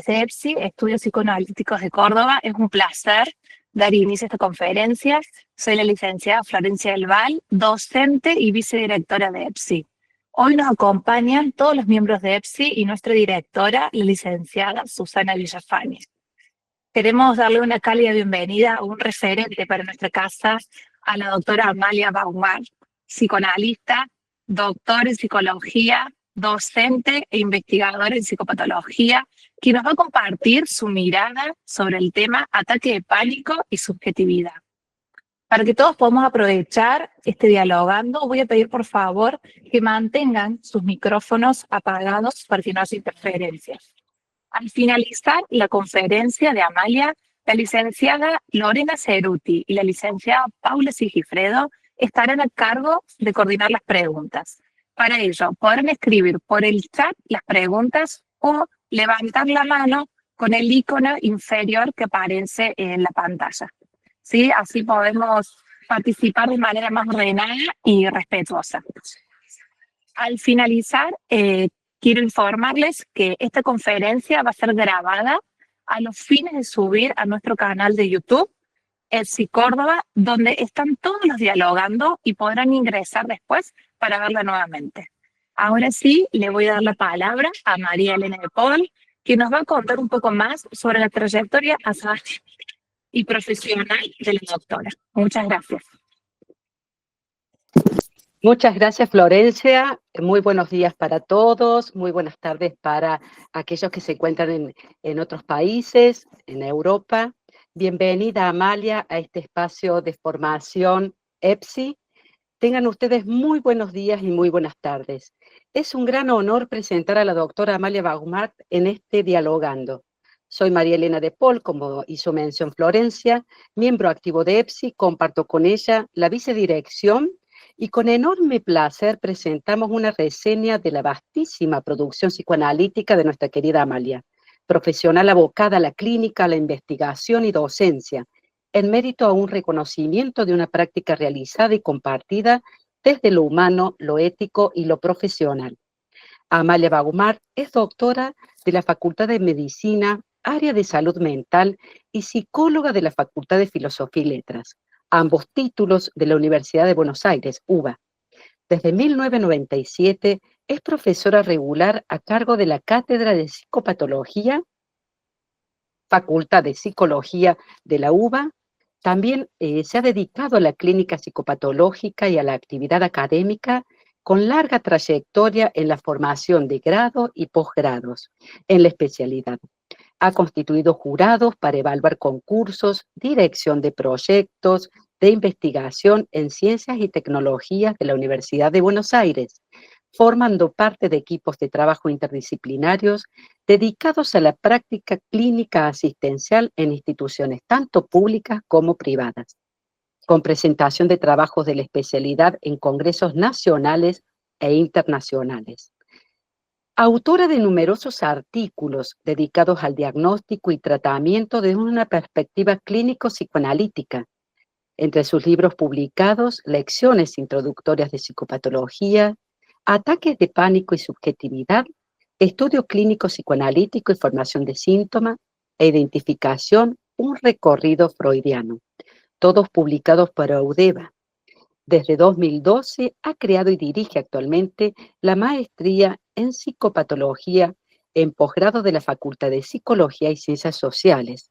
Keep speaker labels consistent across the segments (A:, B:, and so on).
A: desde EPSI, Estudios Psicoanalíticos de Córdoba. Es un placer dar inicio a esta conferencia. Soy la licenciada Florencia del Val, docente y vicedirectora de EPSI. Hoy nos acompañan todos los miembros de EPSI y nuestra directora, la licenciada Susana Villafañe. Queremos darle una cálida bienvenida, un referente para nuestra casa, a la doctora Amalia Baumart, psicoanalista, doctora en psicología, docente e investigadora en psicopatología, quien nos va a compartir su mirada sobre el tema ataque de pánico y subjetividad. Para que todos podamos aprovechar este dialogando, voy a pedir por favor que mantengan sus micrófonos apagados para que no haya interferencias. Al finalizar la conferencia de Amalia, la licenciada Lorena Ceruti y la licenciada Paula Sigifredo estarán a cargo de coordinar las preguntas. Para ello, podrán escribir por el chat las preguntas o levantar la mano con el icono inferior que aparece en la pantalla. ¿Sí? Así podemos participar de manera más ordenada y respetuosa. Al finalizar, quiero informarles que esta conferencia va a ser grabada a los fines de subir a nuestro canal de YouTube, EPSI Córdoba, donde están todos los dialogando y podrán ingresar después para verla nuevamente. Ahora sí, le voy a dar la palabra a María Elena de Paul, que nos va a contar un poco más sobre la trayectoria académica y profesional de la doctora. Muchas gracias.
B: Muchas gracias, Florencia. Muy buenos días para todos, muy buenas tardes para aquellos que se encuentran en otros países, en Europa. Bienvenida, Amalia, a este espacio de formación EPSI. Tengan ustedes muy buenos días y muy buenas tardes. Es un gran honor presentar a la doctora Amalia Baumart en este Dialogando. Soy María Elena de Paul, como hizo mención Florencia, miembro activo de EPSI, comparto con ella la vicedirección y con enorme placer presentamos una reseña de la vastísima producción psicoanalítica de nuestra querida Amalia, profesional abocada a la clínica, a la investigación y docencia, en mérito a un reconocimiento de una práctica realizada y compartida desde lo humano, lo ético y lo profesional. Amalia Baumart es doctora de la Facultad de Medicina, área de salud mental y psicóloga de la Facultad de Filosofía y Letras, ambos títulos de la Universidad de Buenos Aires, UBA. Desde 1997 es profesora regular a cargo de la Cátedra de Psicopatología, Facultad de Psicología de la UBA. También se ha dedicado a la clínica psicopatológica y a la actividad académica con larga trayectoria en la formación de grado y posgrados en la especialidad. Ha constituido jurados para evaluar concursos, dirección de proyectos de investigación en ciencias y tecnologías de la Universidad de Buenos Aires, formando parte de equipos de trabajo interdisciplinarios dedicados a la práctica clínica asistencial en instituciones tanto públicas como privadas, con presentación de trabajos de la especialidad en congresos nacionales e internacionales. Autora de numerosos artículos dedicados al diagnóstico y tratamiento desde una perspectiva clínico-psicoanalítica. Entre sus libros publicados, Lecciones introductorias de psicopatología, Ataques de pánico y subjetividad, Estudio clínico psicoanalítico y formación de síntomas, e Identificación, un recorrido freudiano, todos publicados por Audeva. Desde 2012 ha creado y dirige actualmente la maestría en psicopatología en posgrado de la Facultad de Psicología y Ciencias Sociales.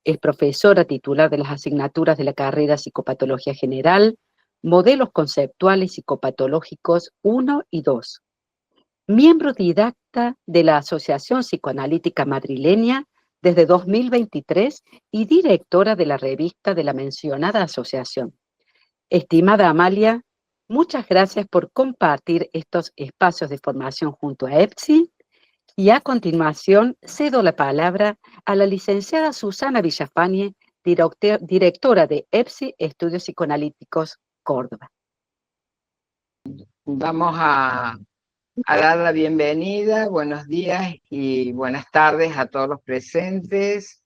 B: Es profesora titular de las asignaturas de la carrera Psicopatología General, Modelos Conceptuales Psicopatológicos 1 y 2. Miembro didacta de la Asociación Psicoanalítica Madrileña desde 2023 y directora de la revista de la mencionada asociación. Estimada Amalia, muchas gracias por compartir estos espacios de formación junto a EPSI y a continuación cedo la palabra a la licenciada Susana Villafañe, directora de EPSI Estudios Psicoanalíticos Córdoba.
C: Vamos a dar la bienvenida, buenos días y buenas tardes a todos los presentes.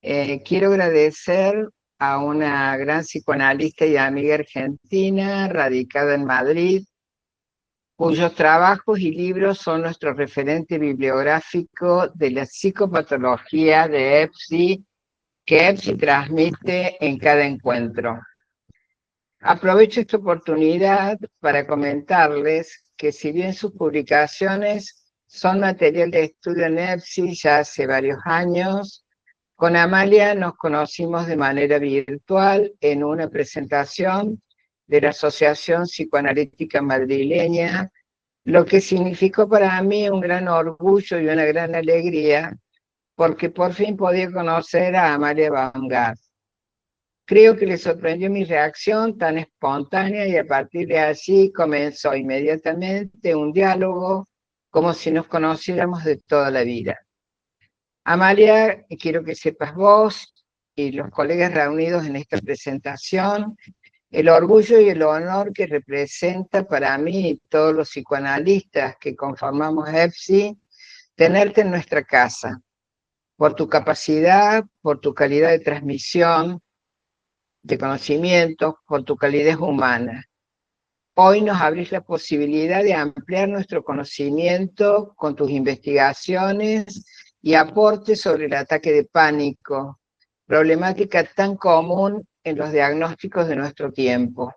C: Quiero agradecer a una gran psicoanalista y amiga argentina, radicada en Madrid, cuyos trabajos y libros son nuestro referente bibliográfico de la psicopatología de EPSI, que EPSI transmite en cada encuentro. Aprovecho esta oportunidad para comentarles que si bien sus publicaciones son material de estudio en EPSI ya hace varios años, con Amalia nos conocimos de manera virtual en una presentación de la Asociación Psicoanalítica Madrileña, lo que significó para mí un gran orgullo y una gran alegría, porque por fin podía conocer a Amalia Baumgart. Creo que le sorprendió mi reacción tan espontánea y a partir de allí comenzó inmediatamente un diálogo como si nos conociéramos de toda la vida. Amalia, quiero que sepas vos y los colegas reunidos en esta presentación, el orgullo y el honor que representa para mí y todos los psicoanalistas que conformamos EPSI, tenerte en nuestra casa, por tu capacidad, por tu calidad de transmisión, de conocimientos, por tu calidez humana. Hoy nos abrís la posibilidad de ampliar nuestro conocimiento con tus investigaciones y aportes sobre el ataque de pánico, problemática tan común en los diagnósticos de nuestro tiempo.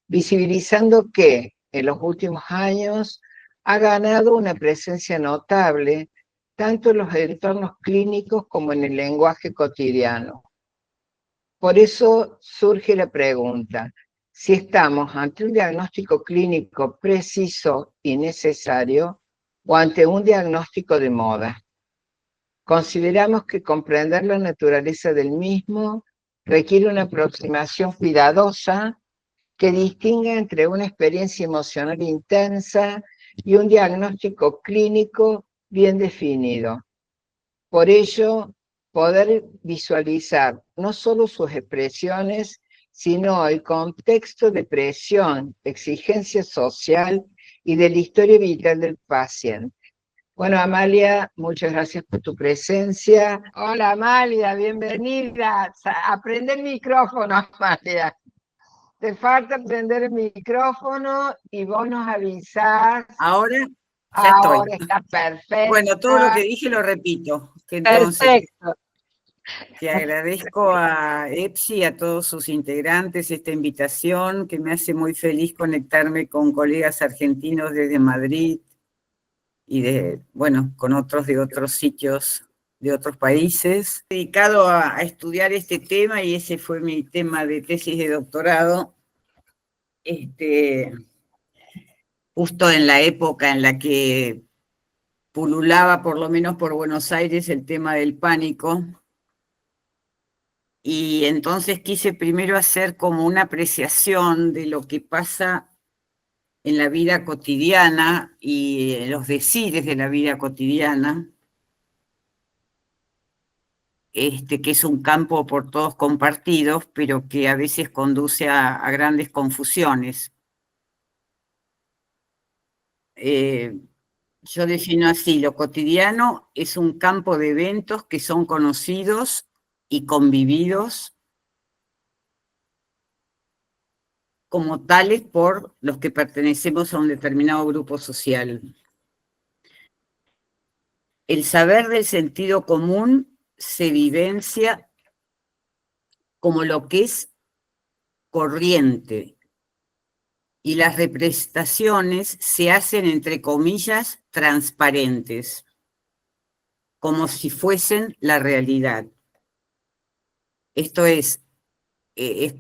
C: Visibilizando que en los últimos años ha ganado una presencia notable tanto en los entornos clínicos como en el lenguaje cotidiano. Por eso surge la pregunta, si estamos ante un diagnóstico clínico preciso y necesario o ante un diagnóstico de moda. Consideramos que comprender la naturaleza del mismo requiere una aproximación cuidadosa que distinga entre una experiencia emocional intensa y un diagnóstico clínico bien definido. Por ello, poder visualizar no solo sus expresiones, sino el contexto de presión, exigencia social y de la historia vital del paciente. Bueno, Amalia, muchas gracias por tu presencia. Hola, Amalia, bienvenida. Aprende el micrófono, Amalia. Te falta prender el micrófono y vos nos avisás.
D: Ahora ya
C: Ahora
D: estoy.
C: está perfecto.
D: Bueno, todo lo que dije lo repito. Que entonces,
B: Perfecto.
D: que agradezco a EPSI y a todos sus integrantes esta invitación, que me hace muy feliz conectarme con colegas argentinos desde Madrid y con otros de otros sitios de otros países. Dedicado a estudiar este tema, y ese fue mi tema de tesis de doctorado, justo en la época en la que pululaba, por lo menos por Buenos Aires, el tema del pánico. Y entonces quise primero hacer como una apreciación de lo que pasa en la vida cotidiana y los decires de la vida cotidiana, que es un campo por todos compartidos, pero que a veces conduce a grandes confusiones. Yo defino así: lo cotidiano es un campo de eventos que son conocidos y convividos como tales por los que pertenecemos a un determinado grupo social. El saber del sentido común se vivencia como lo que es corriente, y las representaciones se hacen, entre comillas, transparentes, como si fuesen la realidad. Esto es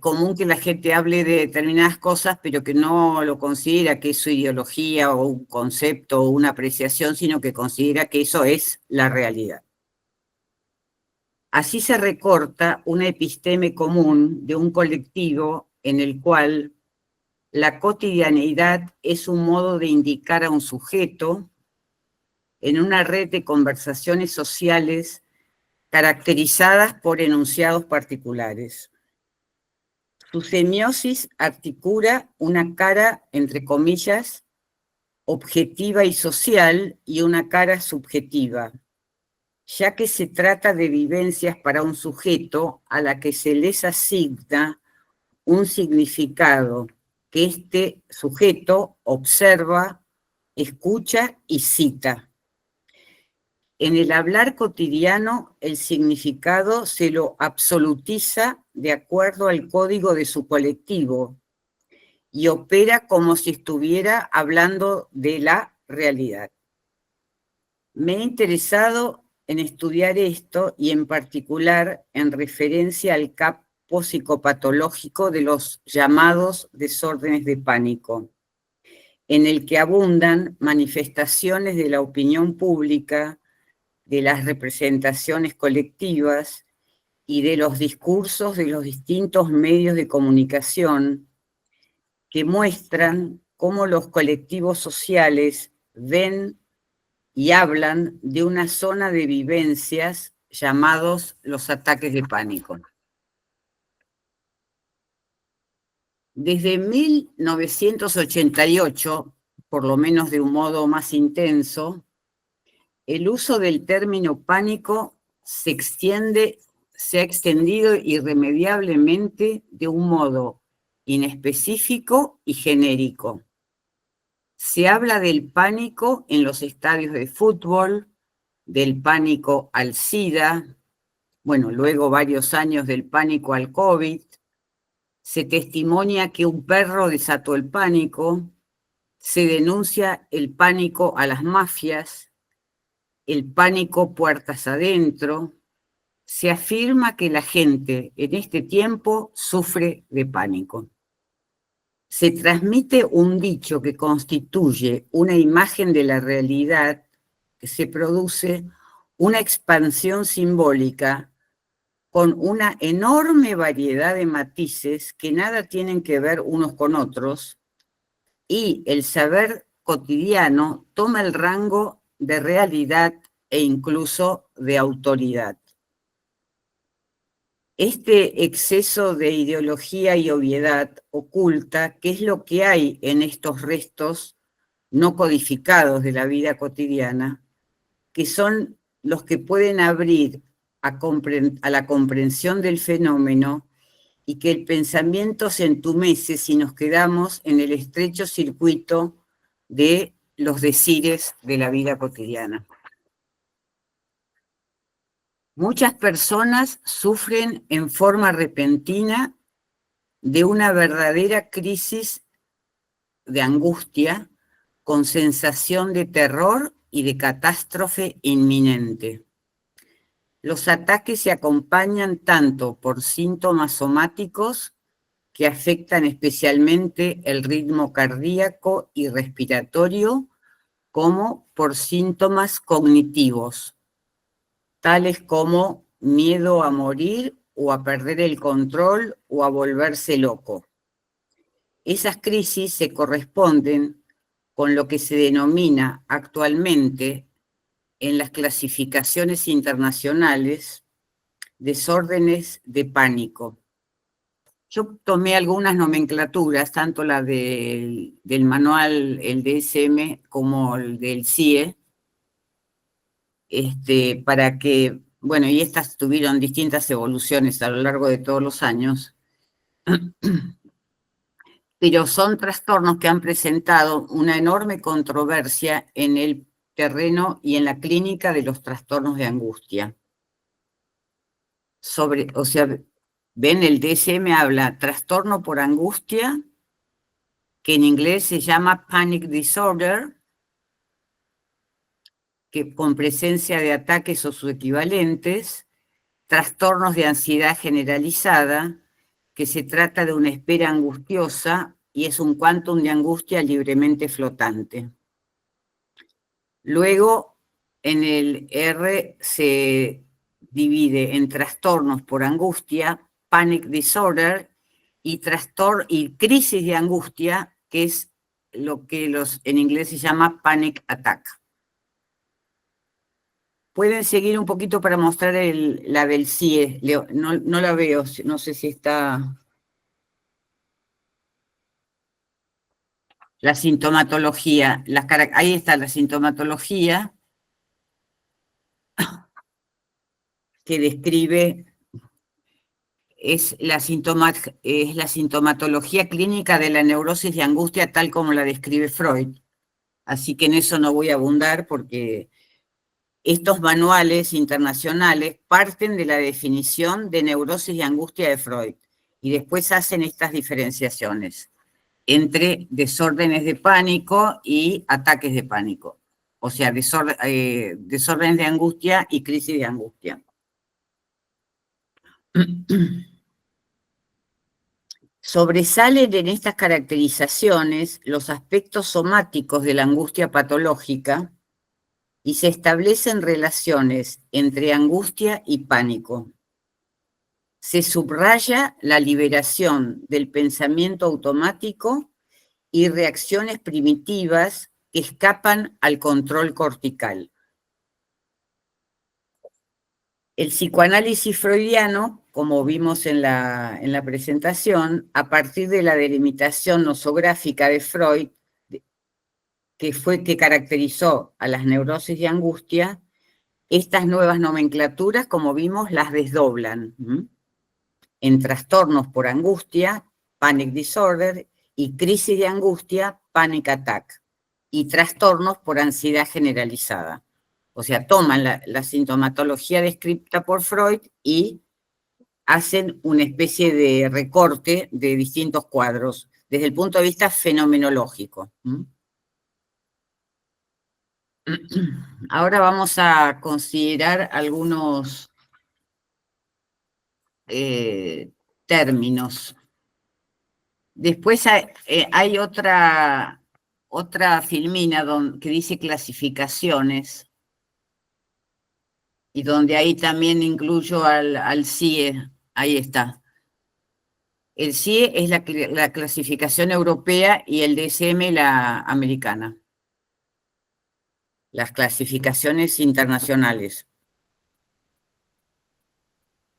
D: común que la gente hable de determinadas cosas, pero que no lo considera que es su ideología o un concepto o una apreciación, sino que considera que eso es la realidad. Así se recorta una episteme común de un colectivo en el cual la cotidianeidad es un modo de indicar a un sujeto en una red de conversaciones sociales caracterizadas por enunciados particulares. Su semiosis articula una cara, entre comillas, objetiva y social, y una cara subjetiva, ya que se trata de vivencias para un sujeto a la que se les asigna un significado que este sujeto observa, escucha y cita. En el hablar cotidiano, el significado se lo absolutiza de acuerdo al código de su colectivo y opera como si estuviera hablando de la realidad. Me he interesado en estudiar esto y en particular en referencia al campo psicopatológico de los llamados desórdenes de pánico, en el que abundan manifestaciones de la opinión pública, de las representaciones colectivas y de los discursos de los distintos medios de comunicación que muestran cómo los colectivos sociales ven y hablan de una zona de vivencias llamados los ataques de pánico. Desde 1988, por lo menos de un modo más intenso, el uso del término pánico se ha extendido irremediablemente de un modo inespecífico y genérico. Se habla del pánico en los estadios de fútbol, del pánico al SIDA, bueno, luego varios años del pánico al COVID. Se testimonia que un perro desató el pánico, se denuncia el pánico a las mafias, el pánico puertas adentro. Se afirma que la gente en este tiempo sufre de pánico. Se transmite un dicho que constituye una imagen de la realidad, que se produce una expansión simbólica con una enorme variedad de matices que nada tienen que ver unos con otros, y el saber cotidiano toma el rango de realidad e incluso de autoridad. Este exceso de ideología y obviedad oculta qué es lo que hay en estos restos no codificados de la vida cotidiana, que son los que pueden abrir a la comprensión del fenómeno y que el pensamiento se entumece si nos quedamos en el estrecho circuito de los decires de la vida cotidiana. Muchas personas sufren en forma repentina de una verdadera crisis de angustia con sensación de terror y de catástrofe inminente. Los ataques se acompañan tanto por síntomas somáticos que afectan especialmente el ritmo cardíaco y respiratorio, como por síntomas cognitivos, tales como miedo a morir o a perder el control o a volverse loco. Esas crisis se corresponden con lo que se denomina actualmente en las clasificaciones internacionales desórdenes de pánico. Yo tomé algunas nomenclaturas, tanto la del manual, el DSM, como el del CIE, para que, bueno, y estas tuvieron distintas evoluciones a lo largo de todos los años, pero son trastornos que han presentado una enorme controversia en el terreno y en la clínica de los trastornos de angustia. O sea, ven, el DSM habla trastorno por angustia, que en inglés se llama panic disorder, que con presencia de ataques o sus equivalentes, trastornos de ansiedad generalizada, que se trata de una espera angustiosa y es un quantum de angustia libremente flotante. Luego, en el R se divide en trastornos por angustia, panic disorder, y crisis de angustia, que es lo que en inglés se llama panic attack. Pueden seguir un poquito para mostrar la del CIE. No la veo, no sé si está. La sintomatología, ahí está la sintomatología que describe es la sintomatología clínica de la neurosis de angustia tal como la describe Freud. Así que en eso no voy a abundar porque estos manuales internacionales parten de la definición de neurosis de angustia de Freud y después hacen estas diferenciaciones entre desórdenes de pánico y ataques de pánico. O sea, desórdenes de angustia y crisis de angustia. Sobresalen en estas caracterizaciones los aspectos somáticos de la angustia patológica y se establecen relaciones entre angustia y pánico. Se subraya la liberación del pensamiento automático y reacciones primitivas que escapan al control cortical. El psicoanálisis freudiano, como vimos en la presentación, a partir de la delimitación nosográfica de Freud, que caracterizó a las neurosis de angustia, estas nuevas nomenclaturas, como vimos, las desdoblan en trastornos por angustia, panic disorder, y crisis de angustia, panic attack, y trastornos por ansiedad generalizada. O sea, toman la sintomatología descrita por Freud y hacen una especie de recorte de distintos cuadros desde el punto de vista fenomenológico. Ahora vamos a considerar algunos términos. Después hay otra filmina que dice clasificaciones, y donde ahí también incluyo al CIE, ahí está. El CIE es la clasificación europea y el DSM la americana. Las clasificaciones internacionales.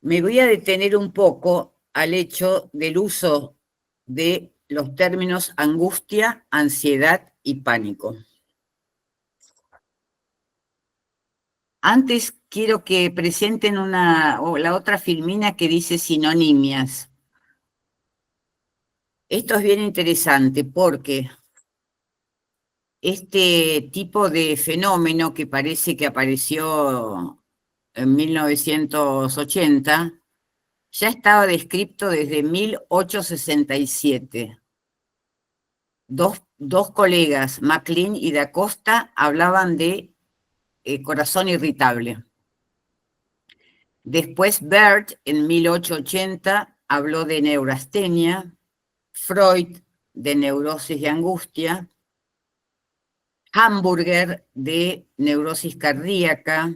D: Me voy a detener un poco al hecho del uso de los términos angustia, ansiedad y pánico. Antes quiero que presenten la otra filmina que dice sinonimias. Esto es bien interesante porque este tipo de fenómeno que parece que apareció en 1980 ya estaba descrito desde 1867. Dos colegas, MacLean y Da Costa, hablaban de corazón irritable. Después Bert, en 1880, habló de neurastenia, Freud de neurosis de angustia, Hamburger de neurosis cardíaca,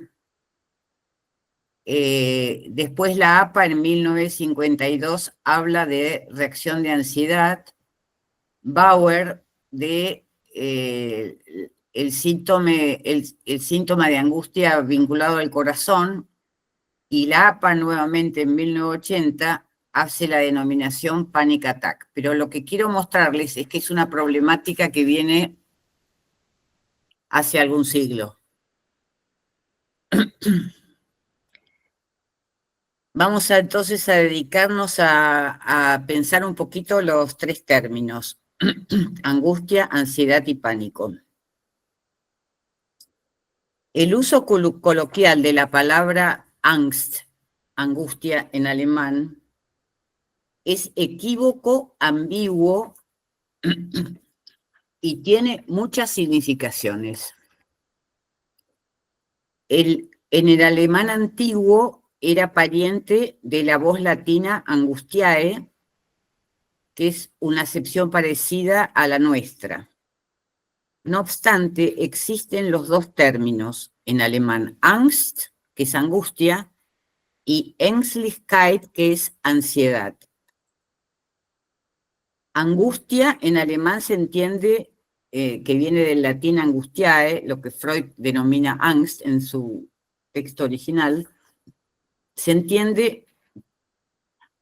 D: después la APA en 1952 habla de reacción de ansiedad, Bauer de el síntoma de angustia vinculado al corazón, y la APA nuevamente en 1980 hace la denominación panic attack. Pero lo que quiero mostrarles es que es una problemática que viene hace algún siglo. Vamos entonces a dedicarnos a pensar un poquito los tres términos: angustia, ansiedad y pánico. El uso coloquial de la palabra Angst, angustia en alemán, es equívoco, ambiguo y tiene muchas significaciones. En el alemán antiguo era pariente de la voz latina angustiae, que es una acepción parecida a la nuestra. No obstante, existen los dos términos en alemán: Angst, que es angustia, y Ängstlichkeit, que es ansiedad. Angustia en alemán se entiende que viene del latín angustiae, lo que Freud denomina Angst en su texto original. Se entiende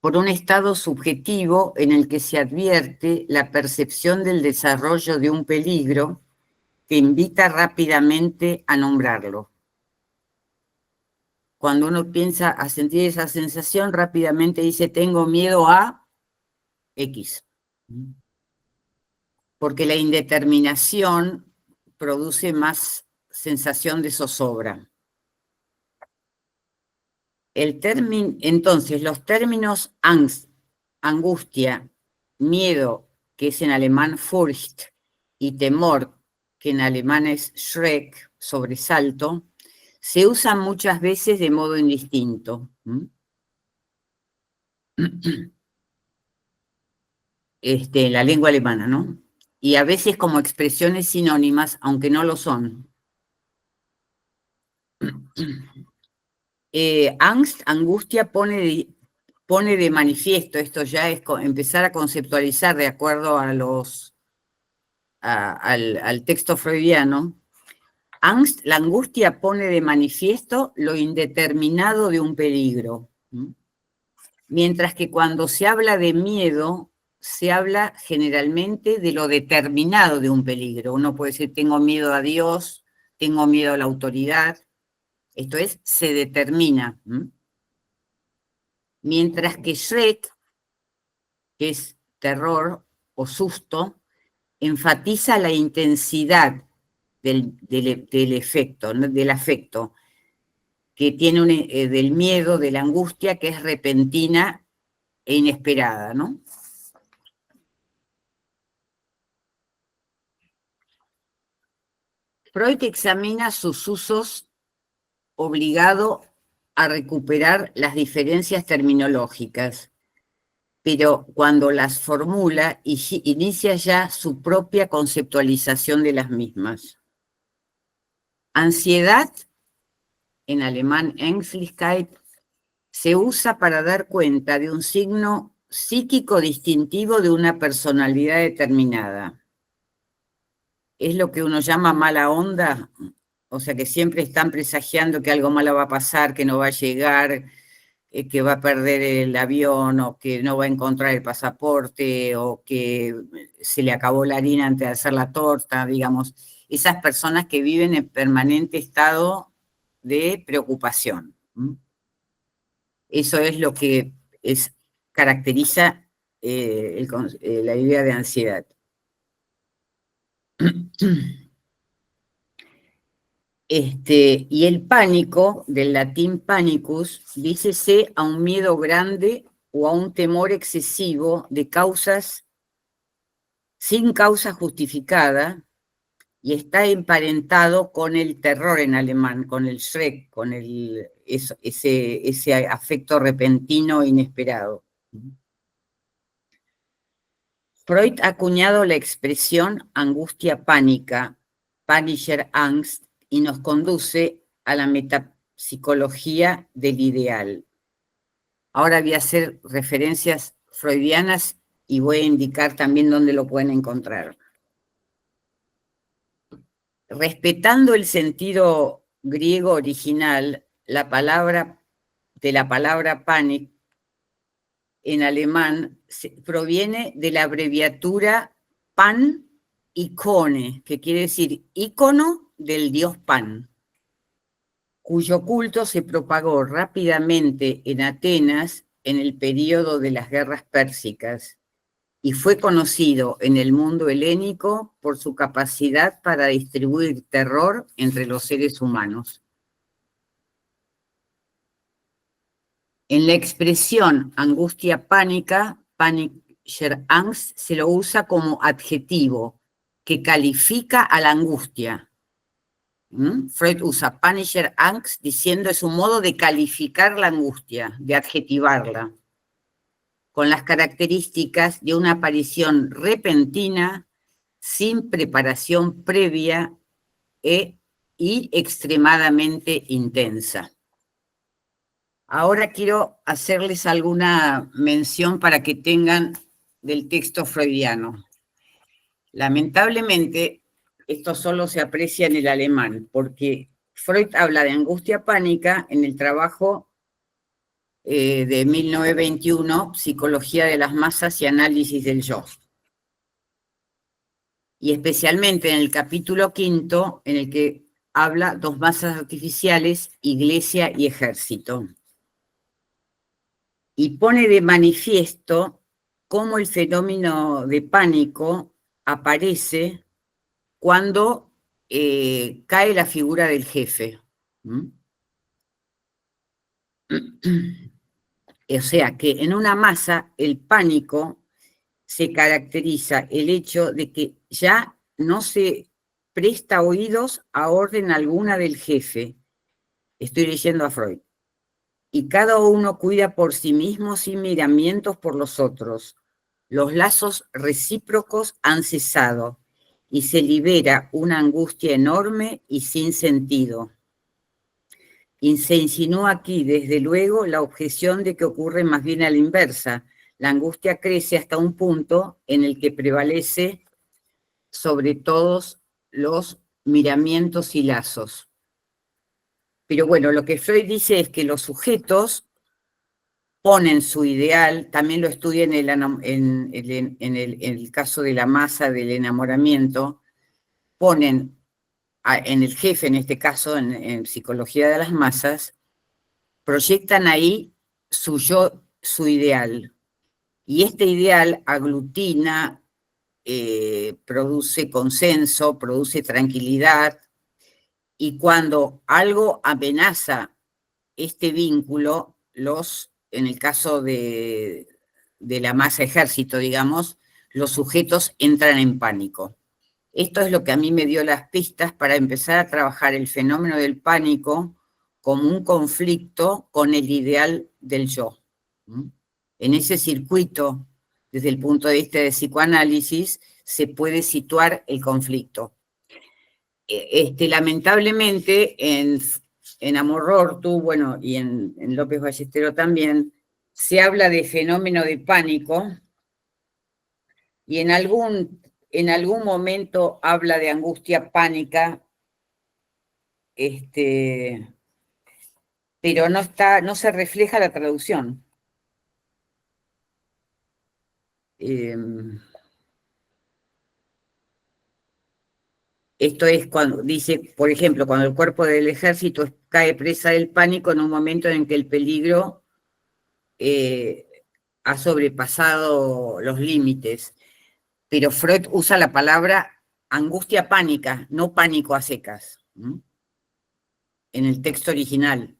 D: por un estado subjetivo en el que se advierte la percepción del desarrollo de un peligro que invita rápidamente a nombrarlo. cuando uno piensa a sentir esa sensación, rápidamente dice, tengo miedo a X. Porque la indeterminación produce más sensación de zozobra. Entonces, los términos Angst, angustia, miedo, que es en alemán Furcht, y temor, que en alemán es Schreck, sobresalto, se usan muchas veces de modo indistinto. En la lengua alemana, ¿no? Y a veces como expresiones sinónimas, aunque no lo son. Angst, angustia, pone de manifiesto, esto ya es empezar a conceptualizar de acuerdo a al texto freudiano. Angst, la angustia pone de manifiesto lo indeterminado de un peligro. Mientras que cuando se habla de miedo, se habla generalmente de lo determinado de un peligro. Uno puede decir, tengo miedo a Dios, tengo miedo a la autoridad. Esto es, se determina. Mientras que Schreck, que es terror o susto, enfatiza la intensidad del efecto, ¿no? Del afecto, que tiene del miedo, de la angustia, que es repentina e inesperada, ¿no? Freud examina sus usos obligado a recuperar las diferencias terminológicas, pero cuando las formula, inicia ya su propia conceptualización de las mismas. Ansiedad, en alemán Ängstlichkeit, se usa para dar cuenta de un signo psíquico distintivo de una personalidad determinada. Es lo que uno llama mala onda, o sea que siempre están presagiando que algo malo va a pasar, que no va a llegar, que va a perder el avión, o que no va a encontrar el pasaporte, o que se le acabó la harina antes de hacer la torta, digamos. Esas personas que viven en permanente estado de preocupación. Eso es lo que caracteriza la idea de ansiedad. Y el pánico, del latín panicus, dícese a un miedo grande o a un temor excesivo de causas sin causa justificada, y está emparentado con el terror en alemán, con el Schreck, con ese afecto repentino e inesperado. Freud ha acuñado la expresión angustia pánica, panischer Angst, y nos conduce a la metapsicología del ideal. Ahora voy a hacer referencias freudianas y voy a indicar también dónde lo pueden encontrar. Respetando el sentido griego original, la palabra panic en alemán proviene de la abreviatura pan icone, que quiere decir ícono del dios Pan, cuyo culto se propagó rápidamente en Atenas en el período de las guerras pérsicas y fue conocido en el mundo helénico por su capacidad para distribuir terror entre los seres humanos. En la expresión angustia pánica, panischer Angst, se lo usa como adjetivo que califica a la angustia. Freud usa panischer Angst diciendo es un modo de calificar la angustia, de adjetivarla, con las características de una aparición repentina, sin preparación previa y extremadamente intensa. Ahora quiero hacerles alguna mención para que tengan del texto freudiano. Lamentablemente, esto solo se aprecia en el alemán, porque Freud habla de angustia pánica en el trabajo de 1921, Psicología de las Masas y Análisis del Yo. Y especialmente en el capítulo 5, en el que habla dos masas artificiales, iglesia y ejército. Y pone de manifiesto cómo el fenómeno de pánico aparece cuando cae la figura del jefe. ¿Mm? O sea que en una masa el pánico se caracteriza el hecho de que ya no se presta oídos a orden alguna del jefe. Estoy leyendo a Freud. Y cada uno cuida por sí mismo sin miramientos por los otros. Los lazos recíprocos han cesado y se libera una angustia enorme y sin sentido. Y se insinúa aquí, desde luego, la objeción de que ocurre más bien a la inversa. La angustia crece hasta un punto en el que prevalece sobre todos los miramientos y lazos. Pero bueno, lo que Freud dice es que los sujetos ponen su ideal, también lo estudia en el caso de la masa del enamoramiento, ponen en el jefe, en este caso, en psicología de las masas, proyectan ahí su yo, su ideal. Y este ideal aglutina, produce consenso, produce tranquilidad, y cuando algo amenaza este vínculo, en el caso de la masa ejército, digamos, los sujetos entran en pánico. Esto es lo que a mí me dio las pistas para empezar a trabajar el fenómeno del pánico como un conflicto con el ideal del yo. En ese circuito, desde el punto de vista de psicoanálisis, se puede situar el conflicto. Lamentablemente, en Amor Ortu, bueno, y en López Ballestero también, se habla de fenómeno de pánico, y en algún momento habla de angustia pánica, pero no se refleja la traducción. Esto es cuando dice, por ejemplo, cuando el cuerpo del ejército cae presa del pánico en un momento en que el peligro ha sobrepasado los límites. Pero Freud usa la palabra angustia pánica, no pánico a secas, ¿no? En el texto original.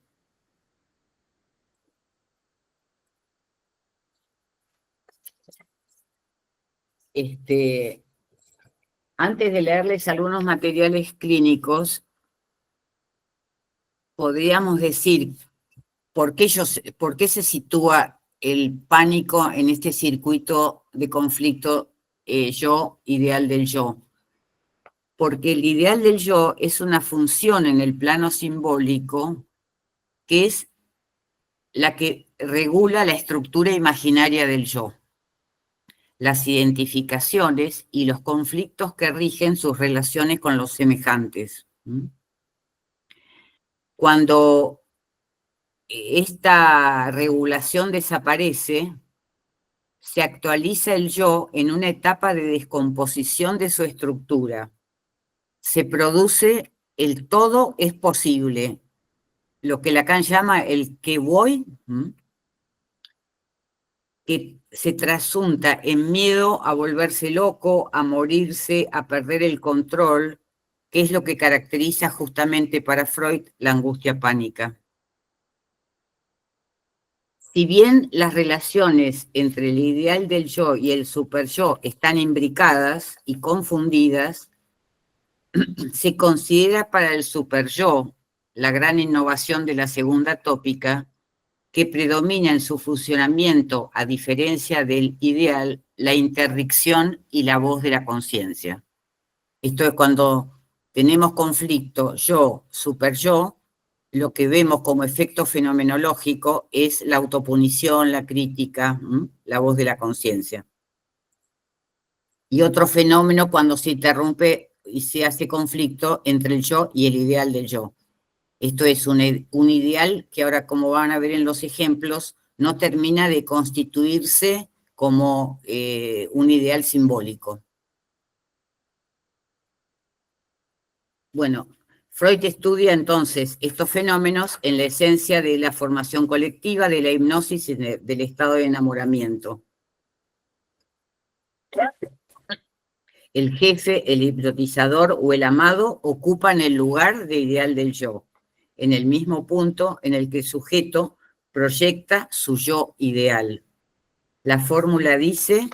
D: Antes de leerles algunos materiales clínicos, podríamos decir por qué se sitúa el pánico en este circuito de conflicto yo, ideal del yo. Porque el ideal del yo es una función en el plano simbólico que es la que regula la estructura imaginaria del yo, las identificaciones y los conflictos que rigen sus relaciones con los semejantes. Cuando esta regulación desaparece, se actualiza el yo en una etapa de descomposición de su estructura. Se produce el todo es posible, lo que Lacan llama el que voy, que se trasunta en miedo a volverse loco, a morirse, a perder el control, que es lo que caracteriza justamente para Freud la angustia pánica. Si bien las relaciones entre el ideal del yo y el superyo están imbricadas y confundidas, se considera para el superyo, la gran innovación de la segunda tópica, que predomina en su funcionamiento, a diferencia del ideal, la interdicción y la voz de la conciencia. Esto es cuando tenemos conflicto yo, superyo, lo que vemos como efecto fenomenológico es la autopunición, la crítica, la voz de la conciencia. Y otro fenómeno cuando se interrumpe y se hace conflicto entre el yo y el ideal del yo. Esto es un ideal que ahora, como van a ver en los ejemplos, no termina de constituirse como un ideal simbólico. Bueno, Freud estudia entonces estos fenómenos en la esencia de la formación colectiva, de la hipnosis y del estado de enamoramiento. El jefe, el hipnotizador o el amado ocupan el lugar de ideal del yo, en el mismo punto en el que el sujeto proyecta su yo ideal. La fórmula dice,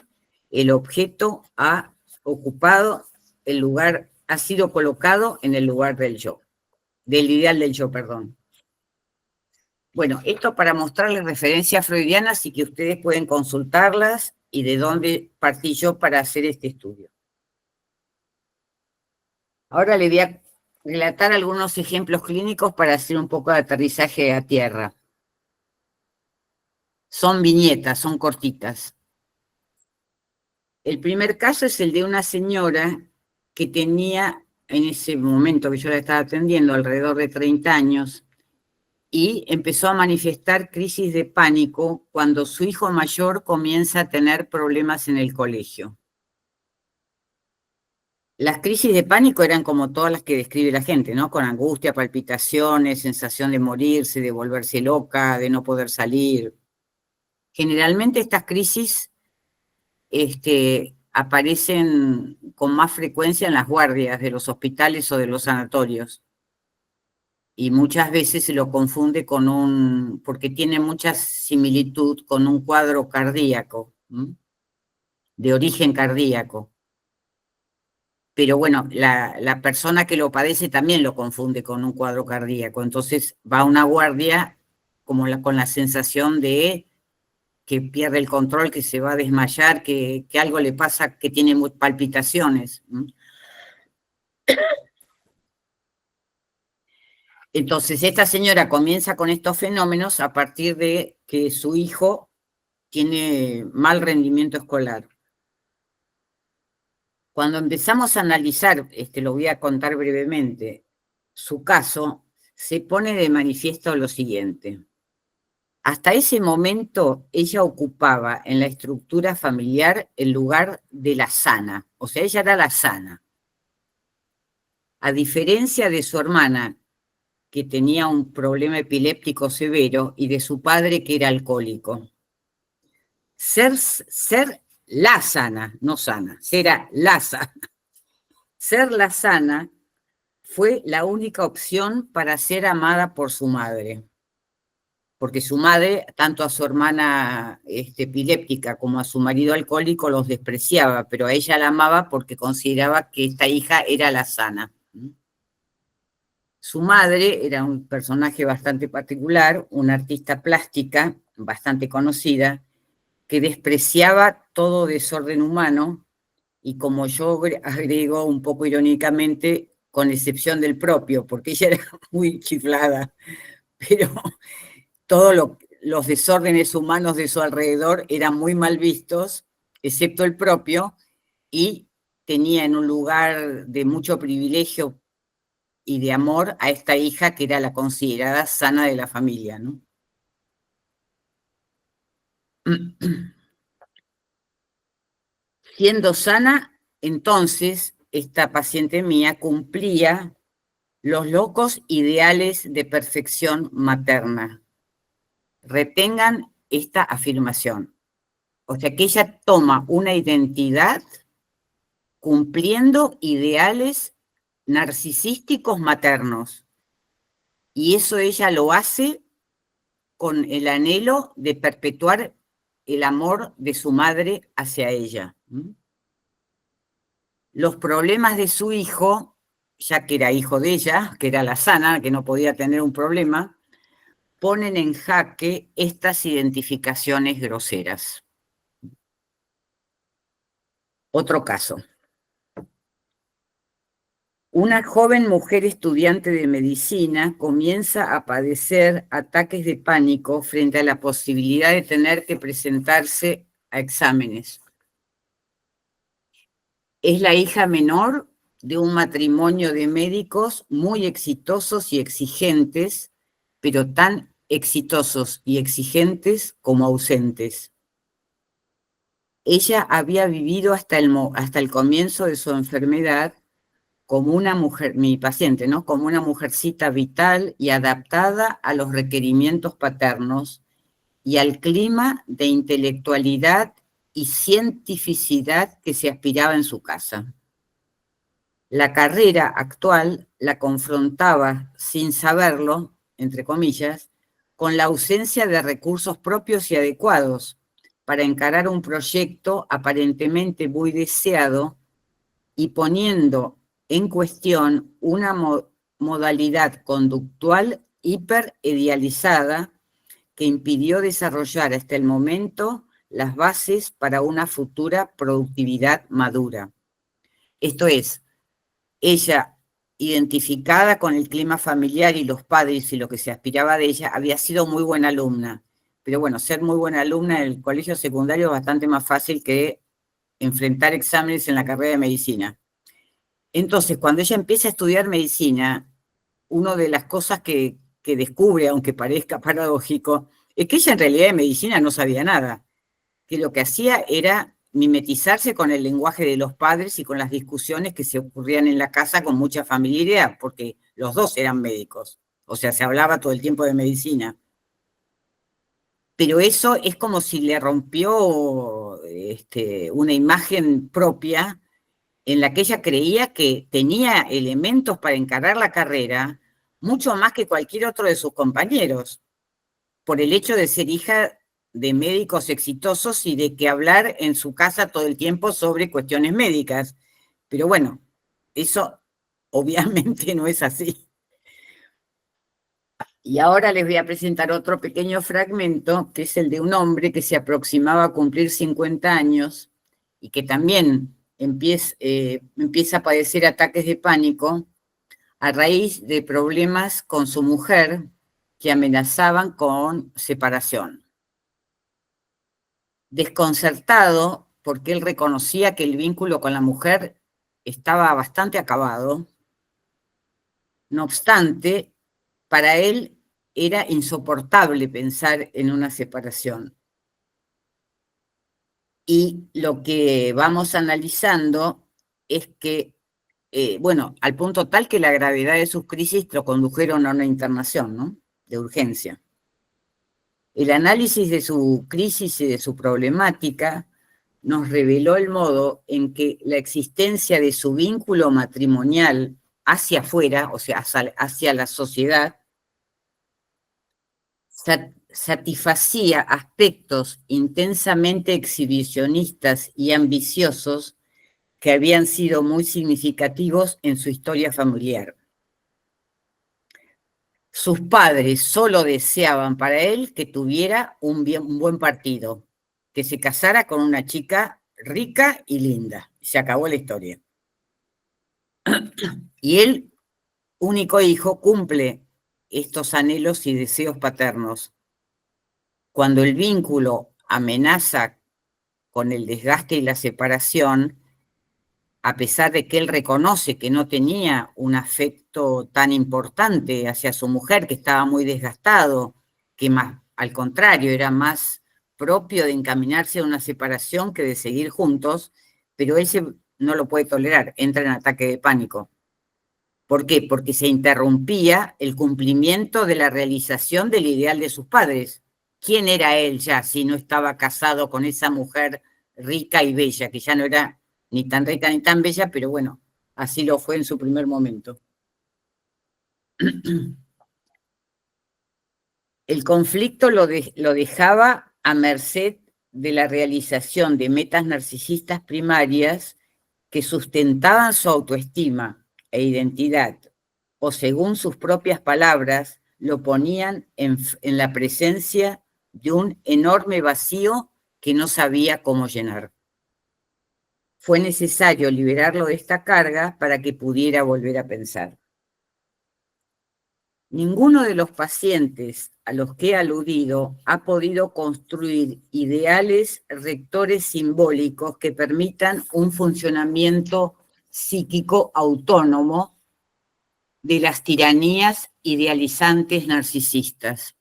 D: el objeto ha ocupado el lugar, ha sido colocado en el lugar del yo, del ideal del yo, perdón. Bueno, esto para mostrarles referencias freudianas y que ustedes pueden consultarlas y de dónde partí yo para hacer este estudio. Ahora les voy a relatar algunos ejemplos clínicos para hacer un poco de aterrizaje a tierra. Son viñetas, son cortitas. El primer caso es el de una señora que tenía, en ese momento que yo la estaba atendiendo, alrededor de 30 años, y empezó a manifestar crisis de pánico cuando su hijo mayor comienza a tener problemas en el colegio. Las crisis de pánico eran como todas las que describe la gente, ¿no? Con angustia, palpitaciones, sensación de morirse, de volverse loca, de no poder salir. Generalmente estas crisis aparecen con más frecuencia en las guardias de los hospitales o de los sanatorios. Y muchas veces se lo confunde con porque tiene mucha similitud con un cuadro cardíaco, de origen cardíaco. Pero bueno, la persona que lo padece también lo confunde con un cuadro cardíaco. Entonces va a una guardia con la sensación de que pierde el control, que se va a desmayar, que algo le pasa, que tiene palpitaciones. Entonces esta señora comienza con estos fenómenos a partir de que su hijo tiene mal rendimiento escolar. Cuando empezamos a analizar, lo voy a contar brevemente, su caso, se pone de manifiesto lo siguiente. Hasta ese momento ella ocupaba en la estructura familiar el lugar de la sana, o sea, ella era la sana. A diferencia de su hermana, que tenía un problema epiléptico severo, y de su padre, que era alcohólico. Ser la sana, no sana, era la sana. Ser la sana fue la única opción para ser amada por su madre. Porque su madre, tanto a su hermana epiléptica como a su marido alcohólico, los despreciaba, pero a ella la amaba porque consideraba que esta hija era la sana. Su madre era un personaje bastante particular, una artista plástica bastante conocida, que despreciaba todo desorden humano y, como yo agrego un poco irónicamente, con excepción del propio, porque ella era muy chiflada, pero todos los desórdenes humanos de su alrededor eran muy mal vistos, excepto el propio, y tenía en un lugar de mucho privilegio y de amor a esta hija que era la considerada sana de la familia, ¿no? Siendo sana, entonces, esta paciente mía cumplía los locos ideales de perfección materna. Retengan esta afirmación. O sea, que ella toma una identidad cumpliendo ideales narcisísticos maternos. Y eso ella lo hace con el anhelo de perpetuar el amor de su madre hacia ella. Los problemas de su hijo, ya que era hijo de ella, que era la sana, que no podía tener un problema, ponen en jaque estas identificaciones groseras. Otro caso. Una joven mujer estudiante de medicina comienza a padecer ataques de pánico frente a la posibilidad de tener que presentarse a exámenes. Es la hija menor de un matrimonio de médicos muy exitosos y exigentes, pero tan exitosos y exigentes como ausentes. Ella había vivido hasta el comienzo de su enfermedad como una mujer, mi paciente, ¿no? Como una mujercita vital y adaptada a los requerimientos paternos y al clima de intelectualidad y cientificidad que se aspiraba en su casa. La carrera actual la confrontaba, sin saberlo, entre comillas, con la ausencia de recursos propios y adecuados para encarar un proyecto aparentemente muy deseado y poniendo en cuestión una modalidad conductual hiperidealizada que impidió desarrollar hasta el momento las bases para una futura productividad madura. Esto es, ella, identificada con el clima familiar y los padres y lo que se aspiraba de ella, había sido muy buena alumna. Pero bueno, ser muy buena alumna en el colegio secundario es bastante más fácil que enfrentar exámenes en la carrera de medicina. Entonces, cuando ella empieza a estudiar medicina, una de las cosas que descubre, aunque parezca paradójico, es que ella en realidad de medicina no sabía nada, que lo que hacía era mimetizarse con el lenguaje de los padres y con las discusiones que se ocurrían en la casa con mucha familiaridad, porque los dos eran médicos, o sea, se hablaba todo el tiempo de medicina. Pero eso es como si le rompió una imagen propia en la que ella creía que tenía elementos para encarar la carrera mucho más que cualquier otro de sus compañeros, por el hecho de ser hija de médicos exitosos y de que hablar en su casa todo el tiempo sobre cuestiones médicas. Pero bueno, eso obviamente no es así. Y ahora les voy a presentar otro pequeño fragmento, que es el de un hombre que se aproximaba a cumplir 50 años y que también empieza a padecer ataques de pánico a raíz de problemas con su mujer que amenazaban con separación. Desconcertado, porque él reconocía que el vínculo con la mujer estaba bastante acabado, no obstante, para él era insoportable pensar en una separación. Y lo que vamos analizando es que, bueno, al punto tal que la gravedad de sus crisis lo condujeron a una internación, ¿no?, de urgencia. El análisis de su crisis y de su problemática nos reveló el modo en que la existencia de su vínculo matrimonial hacia afuera, o sea, hacia la sociedad, satisfacía aspectos intensamente exhibicionistas y ambiciosos que habían sido muy significativos en su historia familiar. Sus padres solo deseaban para él que tuviera un buen partido, que se casara con una chica rica y linda. Se acabó la historia. Y él, único hijo, cumple estos anhelos y deseos paternos. Cuando el vínculo amenaza con el desgaste y la separación, a pesar de que él reconoce que no tenía un afecto tan importante hacia su mujer, que estaba muy desgastado, que más, al contrario, era más propio de encaminarse a una separación que de seguir juntos, pero él no lo puede tolerar, entra en ataque de pánico. ¿Por qué? Porque se interrumpía el cumplimiento de la realización del ideal de sus padres. ¿Quién era él ya si no estaba casado con esa mujer rica y bella, que ya no era ni tan rica ni tan bella, pero bueno, así lo fue en su primer momento? El conflicto lo dejaba a merced de la realización de metas narcisistas primarias que sustentaban su autoestima e identidad, o según sus propias palabras, lo ponían en la presencia de un enorme vacío que no sabía cómo llenar. Fue necesario liberarlo de esta carga para que pudiera volver a pensar. Ninguno de los pacientes a los que he aludido ha podido construir ideales rectores simbólicos que permitan un funcionamiento psíquico autónomo de las tiranías idealizantes narcisistas.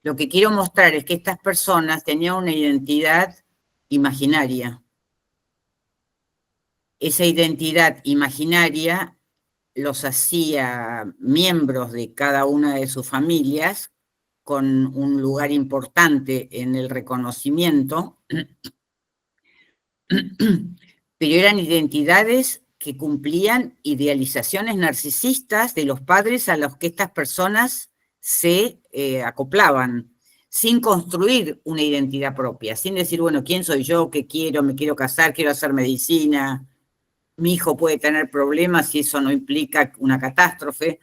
D: Lo que quiero mostrar es que estas personas tenían una identidad imaginaria. Esa identidad imaginaria los hacía miembros de cada una de sus familias, con un lugar importante en el reconocimiento, pero eran identidades que cumplían idealizaciones narcisistas de los padres a los que estas personas se acoplaban, sin construir una identidad propia, sin decir, bueno, ¿quién soy yo? ¿Qué quiero? ¿Me quiero casar? ¿Quiero hacer medicina? Mi hijo puede tener problemas y eso no implica una catástrofe.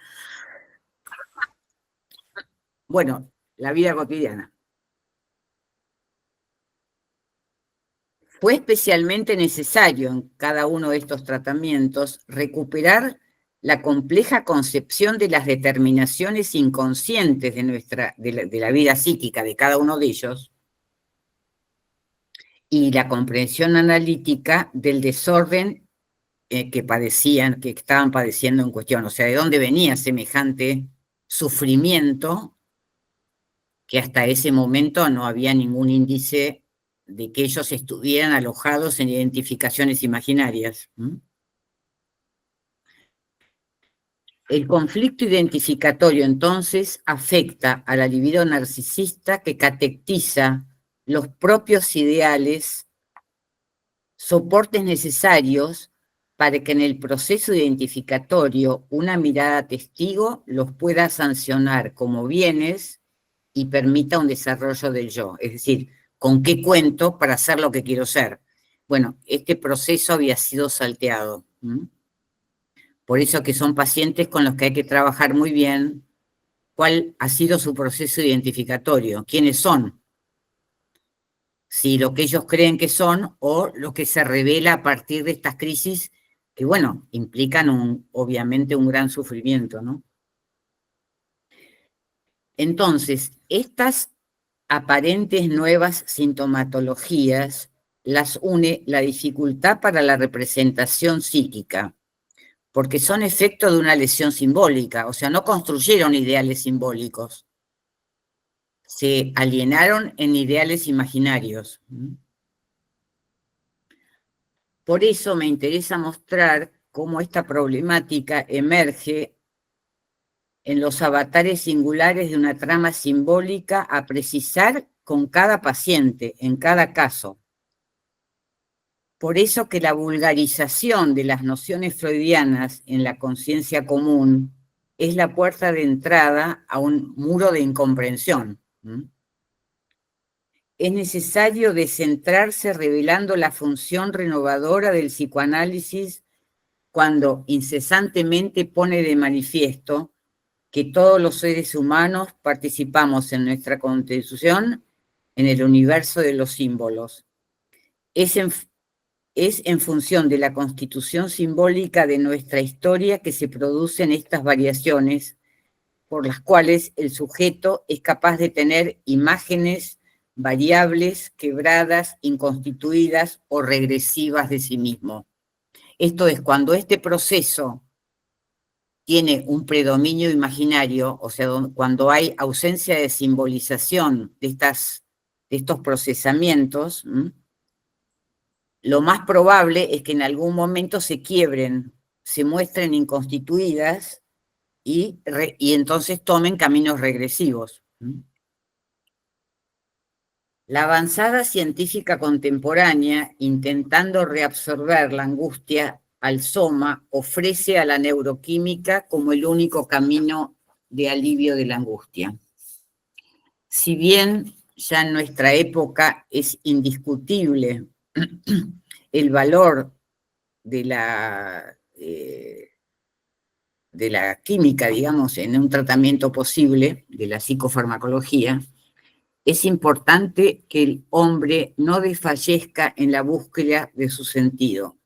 D: Bueno, la vida cotidiana. Fue especialmente necesario en cada uno de estos tratamientos recuperar la compleja concepción de las determinaciones inconscientes de la vida psíquica de cada uno de ellos y la comprensión analítica del desorden que estaban padeciendo en cuestión. O sea, ¿de dónde venía semejante sufrimiento que hasta ese momento no había ningún índice de que ellos estuvieran alojados en identificaciones imaginarias? El conflicto identificatorio, entonces, afecta a la libido narcisista que catequiza los propios ideales, soportes necesarios para que en el proceso identificatorio una mirada testigo los pueda sancionar como bienes y permita un desarrollo del yo. Es decir, ¿con qué cuento para ser lo que quiero ser? Bueno, este proceso había sido salteado. Por eso que son pacientes con los que hay que trabajar muy bien cuál ha sido su proceso identificatorio, quiénes son, si lo que ellos creen que son o lo que se revela a partir de estas crisis que, bueno, implican obviamente un gran sufrimiento, ¿no? Entonces, estas aparentes nuevas sintomatologías las une la dificultad para la representación psíquica, porque son efecto de una lesión simbólica, o sea, no construyeron ideales simbólicos, se alienaron en ideales imaginarios. Por eso me interesa mostrar cómo esta problemática emerge en los avatares singulares de una trama simbólica a precisar con cada paciente, en cada caso. Por eso que la vulgarización de las nociones freudianas en la conciencia común es la puerta de entrada a un muro de incomprensión. Es necesario descentrarse revelando la función renovadora del psicoanálisis cuando incesantemente pone de manifiesto que todos los seres humanos participamos en nuestra constitución en el universo de los símbolos. Es en función de la constitución simbólica de nuestra historia que se producen estas variaciones por las cuales el sujeto es capaz de tener imágenes variables, quebradas, inconstituidas o regresivas de sí mismo. Esto es, cuando este proceso tiene un predominio imaginario, o sea, cuando hay ausencia de simbolización de estos procesamientos, lo más probable es que en algún momento se quiebren, se muestren inconstituidas y entonces tomen caminos regresivos. La avanzada científica contemporánea, intentando reabsorber la angustia al soma, ofrece a la neuroquímica como el único camino de alivio de la angustia. Si bien ya en nuestra época es indiscutible el valor de la química, digamos, en un tratamiento posible, de la psicofarmacología, es importante que el hombre no desfallezca en la búsqueda de su sentido.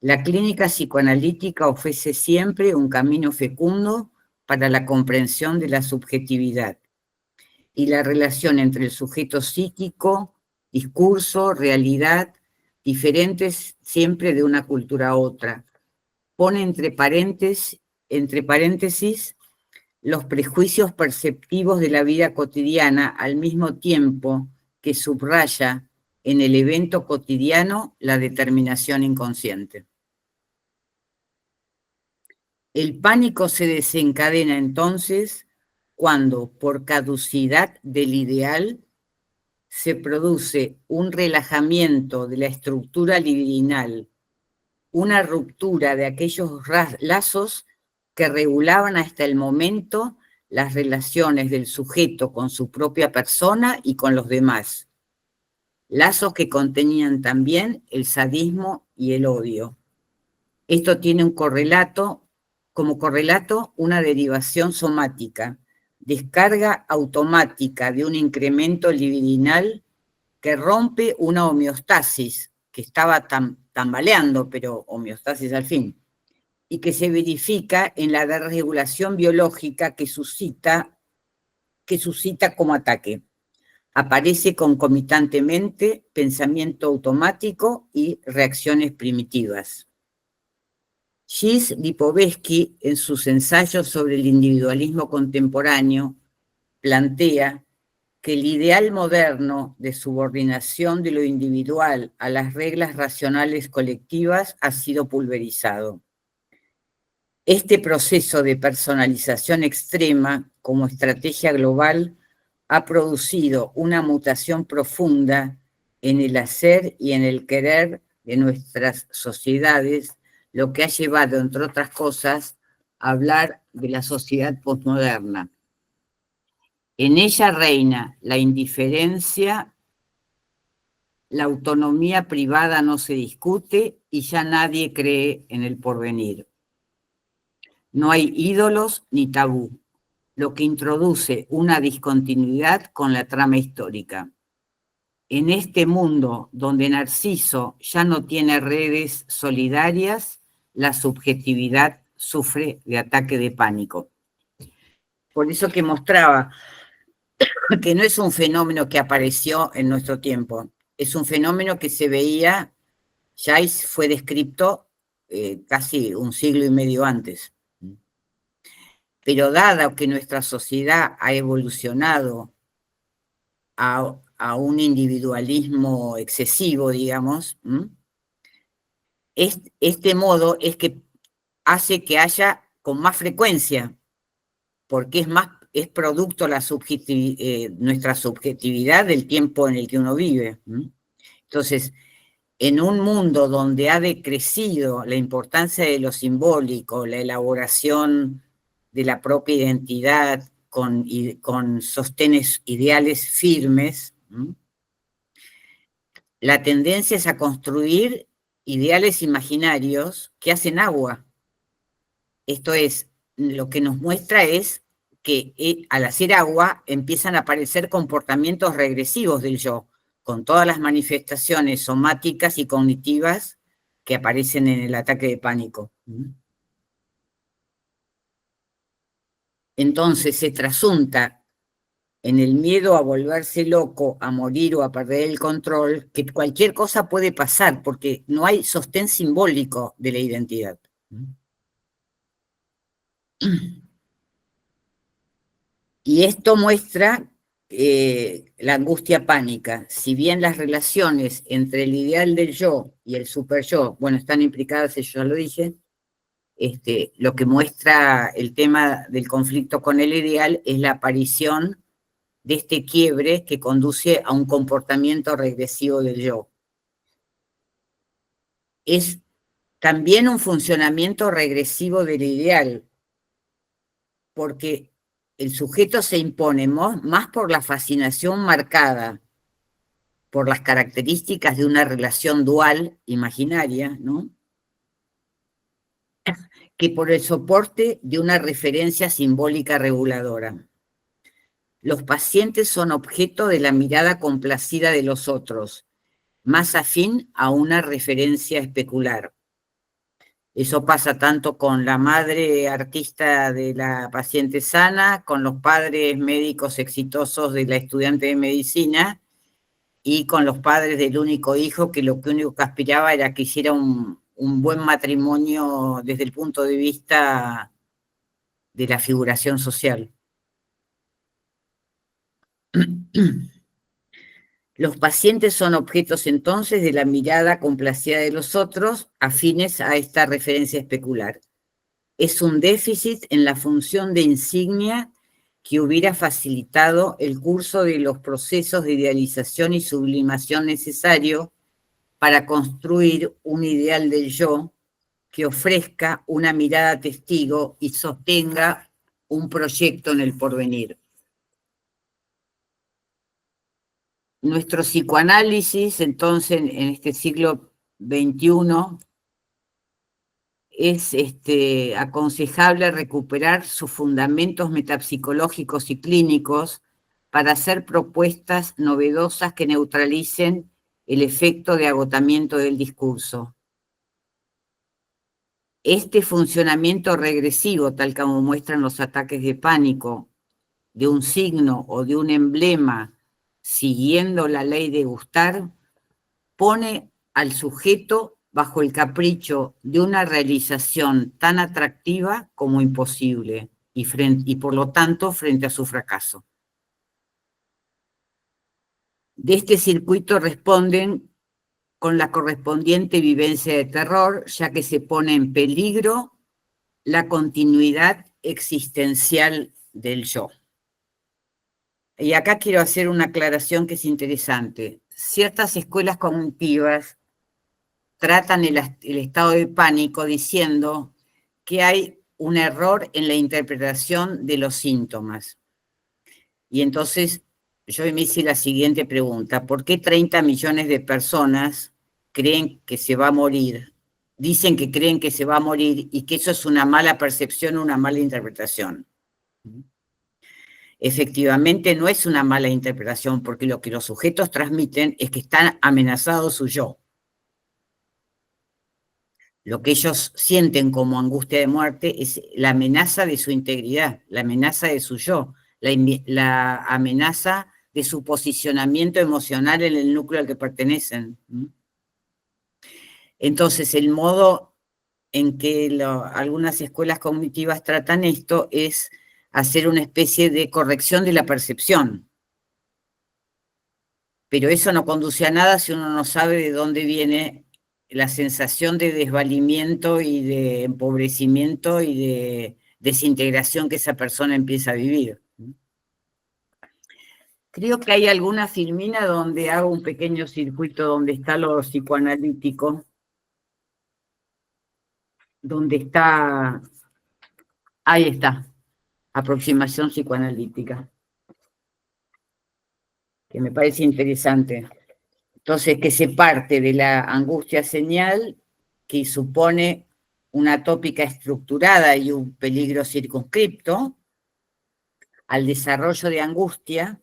D: La clínica psicoanalítica ofrece siempre un camino fecundo para la comprensión de la subjetividad y la relación entre el sujeto psíquico, discurso, realidad, diferentes siempre de una cultura a otra. Pone entre paréntesis los prejuicios perceptivos de la vida cotidiana al mismo tiempo que subraya en el evento cotidiano la determinación inconsciente. El pánico se desencadena entonces cuando, por caducidad del ideal, se produce un relajamiento de la estructura libidinal, una ruptura de aquellos lazos que regulaban hasta el momento las relaciones del sujeto con su propia persona y con los demás, lazos que contenían también el sadismo y el odio. Esto tiene como correlato una derivación somática, descarga automática de un incremento libidinal que rompe una homeostasis que estaba tambaleando, pero homeostasis al fin, y que se verifica en la desregulación biológica que suscita como ataque. Aparece concomitantemente pensamiento automático y reacciones primitivas. Gilles Lipovetsky, en sus ensayos sobre el individualismo contemporáneo, plantea que el ideal moderno de subordinación de lo individual a las reglas racionales colectivas ha sido pulverizado. Este proceso de personalización extrema como estrategia global ha producido una mutación profunda en el hacer y en el querer de nuestras sociedades, lo que ha llevado, entre otras cosas, a hablar de la sociedad posmoderna. En ella reina la indiferencia, la autonomía privada no se discute y ya nadie cree en el porvenir. No hay ídolos ni tabú, lo que introduce una discontinuidad con la trama histórica. En este mundo donde Narciso ya no tiene redes solidarias, la subjetividad sufre de ataque de pánico. Por eso que mostraba que no es un fenómeno que apareció en nuestro tiempo, es un fenómeno que se veía, ya fue descrito casi un siglo y medio antes. Pero dado que nuestra sociedad ha evolucionado a un individualismo excesivo, digamos, este modo es que hace que haya con más frecuencia, porque es producto nuestra subjetividad del tiempo en el que uno vive. Entonces, en un mundo donde ha decrecido la importancia de lo simbólico, la elaboración de la propia identidad con sostenes ideales firmes, la tendencia es a construir ideales imaginarios que hacen agua. Esto es, lo que nos muestra es que al hacer agua empiezan a aparecer comportamientos regresivos del yo, con todas las manifestaciones somáticas y cognitivas que aparecen en el ataque de pánico. Entonces se trasunta en el miedo a volverse loco, a morir o a perder el control, que cualquier cosa puede pasar, porque no hay sostén simbólico de la identidad. Y esto muestra la angustia pánica. Si bien las relaciones entre el ideal del yo y el superyo, bueno, están implicadas, eso ya lo dije, lo que muestra el tema del conflicto con el ideal es la aparición de este quiebre que conduce a un comportamiento regresivo del yo. Es también un funcionamiento regresivo del ideal, porque el sujeto se impone más por la fascinación marcada por las características de una relación dual imaginaria, ¿no?, que por el soporte de una referencia simbólica reguladora. Los pacientes son objeto de la mirada complacida de los otros, más afín a una referencia especular. Eso pasa tanto con la madre artista de la paciente sana, con los padres médicos exitosos de la estudiante de medicina y con los padres del único hijo que lo único que aspiraba era que hiciera un buen matrimonio desde el punto de vista de la figuración social. Los pacientes son objetos entonces de la mirada complacida de los otros, afines a esta referencia especular. es un déficit en la función de insignia que hubiera facilitado el curso de los procesos de idealización y sublimación necesario para construir un ideal del yo que ofrezca una mirada testigo y sostenga un proyecto en el porvenir. Nuestro psicoanálisis, entonces, en este siglo XXI, es aconsejable recuperar sus fundamentos metapsicológicos y clínicos para hacer propuestas novedosas que neutralicen el efecto de agotamiento del discurso. Este funcionamiento regresivo, tal como muestran los ataques de pánico, de un signo o de un emblema siguiendo la ley de gustar, pone al sujeto bajo el capricho de una realización tan atractiva como imposible y por lo tanto frente a su fracaso. De este circuito responden con la correspondiente vivencia de terror, ya que se pone en peligro la continuidad existencial del yo. Y acá quiero hacer una aclaración que es interesante. Ciertas escuelas cognitivas tratan el estado de pánico diciendo que hay un error en la interpretación de los síntomas. Y entonces yo me hice la siguiente pregunta: ¿por qué 30 millones de personas creen que se va a morir? Dicen que creen que se va a morir y que eso es una mala percepción, una mala interpretación. Efectivamente no es una mala interpretación, porque lo que los sujetos transmiten es que están amenazados su yo. Lo que ellos sienten como angustia de muerte es la amenaza de su integridad, la amenaza de su yo, la amenaza de su posicionamiento emocional en el núcleo al que pertenecen. Entonces, el modo en que algunas escuelas cognitivas tratan esto es hacer una especie de corrección de la percepción. Pero eso no conduce a nada si uno no sabe de dónde viene la sensación de desvalimiento y de empobrecimiento y de desintegración que esa persona empieza a vivir. Creo que hay alguna filmina donde hago un pequeño circuito donde está lo psicoanalítico, donde está, ahí está, aproximación psicoanalítica, que me parece interesante. Entonces, que se parte de la angustia señal, que supone una tópica estructurada y un peligro circunscripto, al desarrollo de angustia,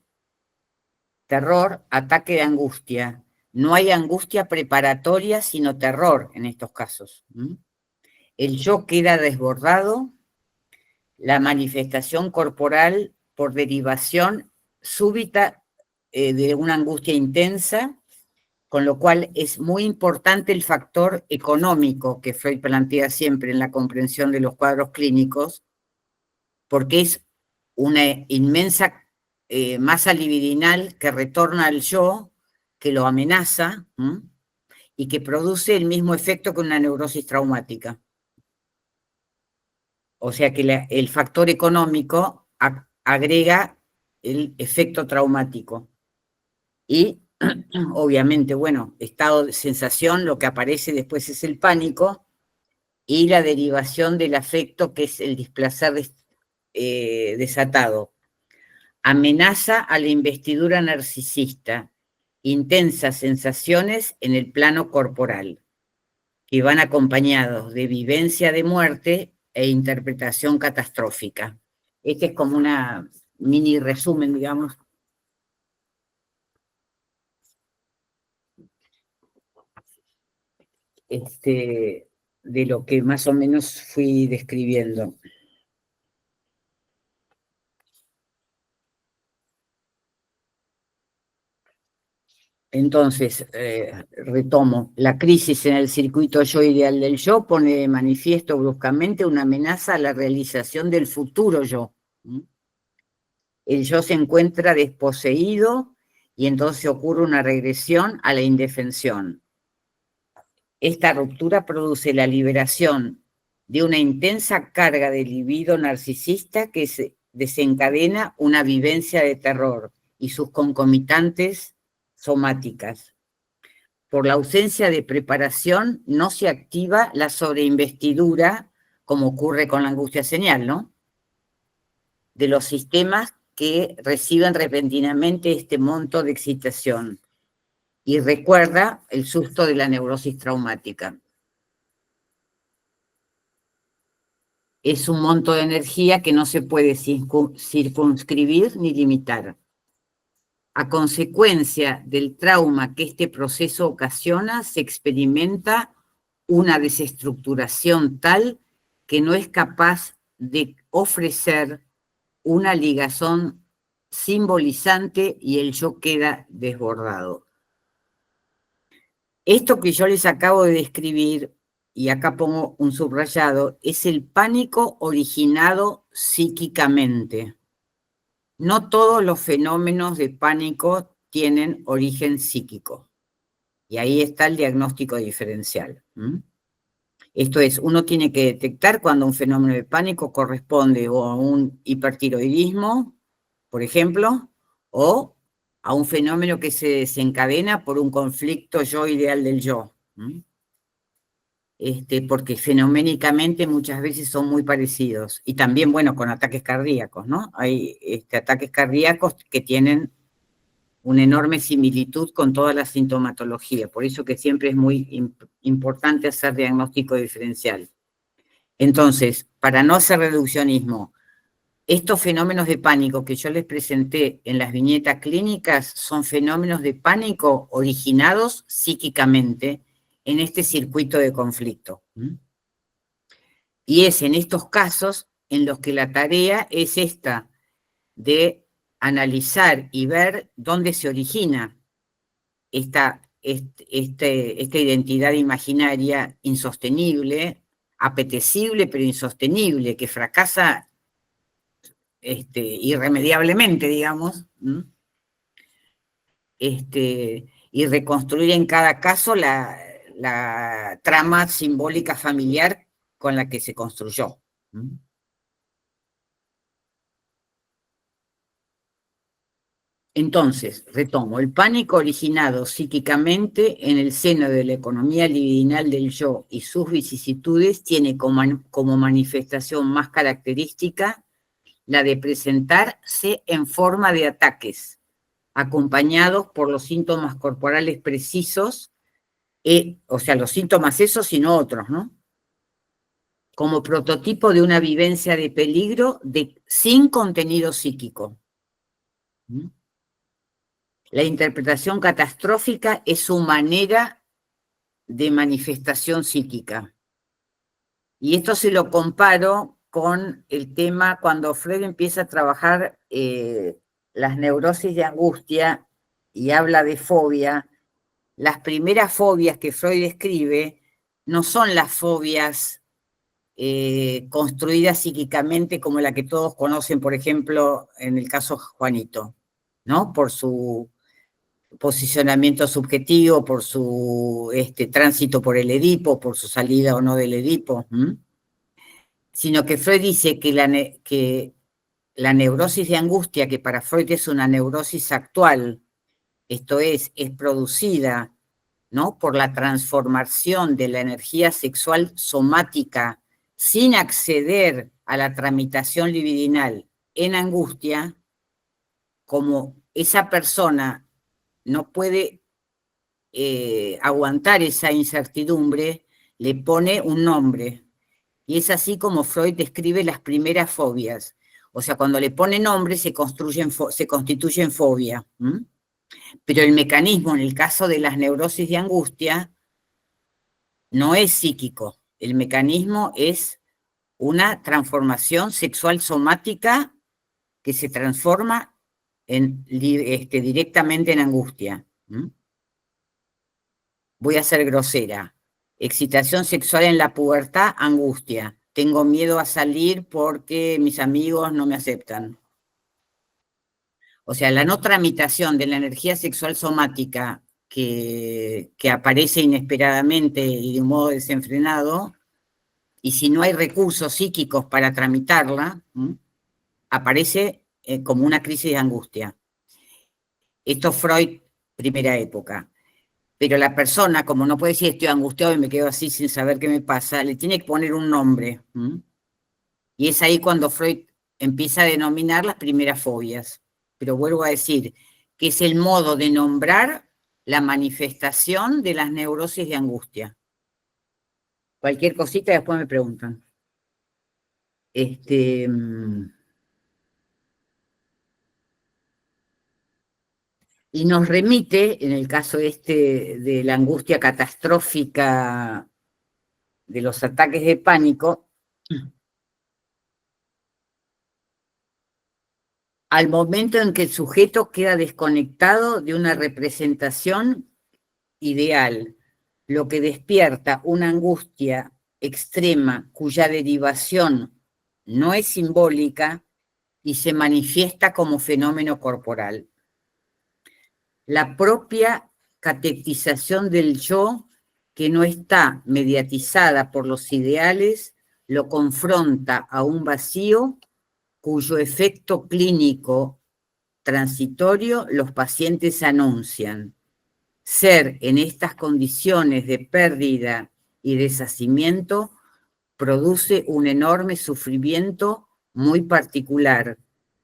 D: terror, ataque de angustia. No hay angustia preparatoria, sino terror en estos casos. El yo queda desbordado, la manifestación corporal por derivación súbita de una angustia intensa, con lo cual es muy importante el factor económico que Freud plantea siempre en la comprensión de los cuadros clínicos, porque es una inmensa masa libidinal que retorna al yo, que lo amenaza, y que produce el mismo efecto que una neurosis traumática. O sea que el factor económico agrega el efecto traumático. Y obviamente, bueno, estado de sensación, lo que aparece después es el pánico y la derivación del afecto, que es el displacer desatado. Amenaza a la investidura narcisista, intensas sensaciones en el plano corporal, que van acompañados de vivencia de muerte e interpretación catastrófica. Este es como una mini resumen, digamos, de lo que más o menos fui describiendo. Entonces, retomo, la crisis en el circuito yo ideal del yo pone de manifiesto bruscamente una amenaza a la realización del futuro yo. El yo se encuentra desposeído y entonces ocurre una regresión a la indefensión. Esta ruptura produce la liberación de una intensa carga de libido narcisista que desencadena una vivencia de terror y sus concomitantes somáticas. Por la ausencia de preparación no se activa la sobreinvestidura, como ocurre con la angustia señal, ¿no? De los sistemas que reciben repentinamente este monto de excitación. Y recuerda el susto de la neurosis traumática. Es un monto de energía que no se puede circunscribir ni limitar. A consecuencia del trauma que este proceso ocasiona, se experimenta una desestructuración tal que no es capaz de ofrecer una ligazón simbolizante y el yo queda desbordado. Esto que yo les acabo de describir, y acá pongo un subrayado, es el pánico originado psíquicamente. No todos los fenómenos de pánico tienen origen psíquico. Y ahí está el diagnóstico diferencial. Esto es, uno tiene que detectar cuando un fenómeno de pánico corresponde o a un hipertiroidismo, por ejemplo, o a un fenómeno que se desencadena por un conflicto yo ideal del yo. Porque fenoménicamente muchas veces son muy parecidos. Y también, bueno, con ataques cardíacos, ¿no? Hay ataques cardíacos que tienen una enorme similitud con toda la sintomatología. Por eso que siempre es muy importante hacer diagnóstico diferencial. Entonces, para no hacer reduccionismo, estos fenómenos de pánico que yo les presenté en las viñetas clínicas son fenómenos de pánico originados psíquicamente en este circuito de conflicto. Y es en estos casos en los que la tarea es esta, de analizar y ver dónde se origina esta identidad imaginaria insostenible, apetecible pero insostenible, que fracasa irremediablemente, digamos, y reconstruir en cada caso la trama simbólica familiar con la que se construyó. Entonces, retomo, el pánico originado psíquicamente en el seno de la economía libidinal del yo y sus vicisitudes tiene como manifestación más característica la de presentarse en forma de ataques, acompañados por los síntomas corporales precisos, o sea, los síntomas esos y no otros, ¿no? Como prototipo de una vivencia de peligro sin contenido psíquico. La interpretación catastrófica es su manera de manifestación psíquica. Y esto se lo comparo con el tema cuando Freud empieza a trabajar las neurosis de angustia y habla de fobia. Las primeras fobias que Freud describe no son las fobias construidas psíquicamente como la que todos conocen, por ejemplo, en el caso Juanito, ¿no? Por su posicionamiento subjetivo, por su tránsito por el Edipo, por su salida o no del Edipo, sino que Freud dice que la neurosis de angustia, que para Freud es una neurosis actual, esto es producida, ¿no?, por la transformación de la energía sexual somática sin acceder a la tramitación libidinal en angustia, como esa persona no puede aguantar esa incertidumbre, le pone un nombre. Y es así como Freud describe las primeras fobias. O sea, cuando le pone nombre se constituye en fobia. Pero el mecanismo, en el caso de las neurosis de angustia, no es psíquico. El mecanismo es una transformación sexual somática que se transforma directamente en angustia. Voy a ser grosera. Excitación sexual en la pubertad, angustia. Tengo miedo a salir porque mis amigos no me aceptan. O sea, la no tramitación de la energía sexual somática que aparece inesperadamente y de un modo desenfrenado, y si no hay recursos psíquicos para tramitarla, aparece como una crisis de angustia. Esto Freud, primera época. Pero la persona, como no puede decir estoy angustiado y me quedo así sin saber qué me pasa, le tiene que poner un nombre. Y es ahí cuando Freud empieza a denominar las primeras fobias. Pero vuelvo a decir que es el modo de nombrar la manifestación de las neurosis de angustia. Cualquier cosita después me preguntan. Y nos remite, en el caso de la angustia catastrófica de los ataques de pánico, al momento en que el sujeto queda desconectado de una representación ideal, lo que despierta una angustia extrema cuya derivación no es simbólica y se manifiesta como fenómeno corporal. La propia catetización del yo, que no está mediatizada por los ideales, lo confronta a un vacío cuyo efecto clínico transitorio los pacientes anuncian. Ser en estas condiciones de pérdida y deshacimiento produce un enorme sufrimiento muy particular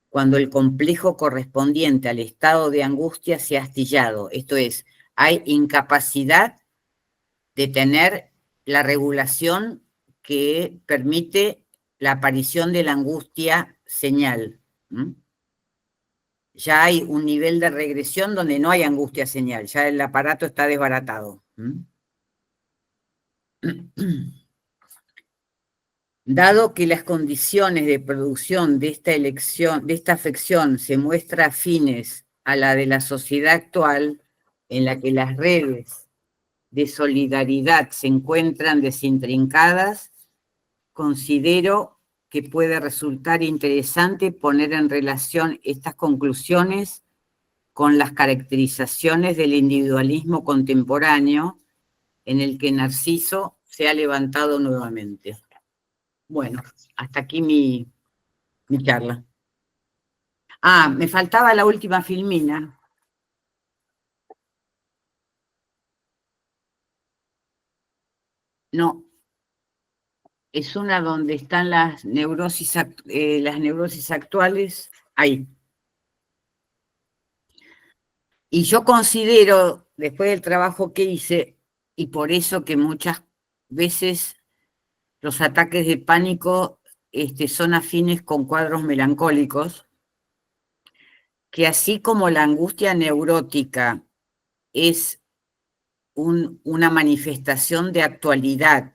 D: cuando el complejo correspondiente al estado de angustia se ha astillado. Esto es, hay incapacidad de tener la regulación que permite la aparición de la angustia señal. Ya hay un nivel de regresión donde no hay angustia señal, ya el aparato está desbaratado. Dado que las condiciones de producción de esta afección se muestran afines a la de la sociedad actual, en la que las redes de solidaridad se encuentran desintrincadas, considero que puede resultar interesante poner en relación estas conclusiones con las caracterizaciones del individualismo contemporáneo en el que Narciso se ha levantado nuevamente. Bueno, hasta aquí mi charla. Ah, me faltaba la última filmina. No, es una donde están las neurosis actuales, ahí. Y yo considero, después del trabajo que hice, y por eso que muchas veces los ataques de pánico son afines con cuadros melancólicos, que así como la angustia neurótica es una manifestación de actualidad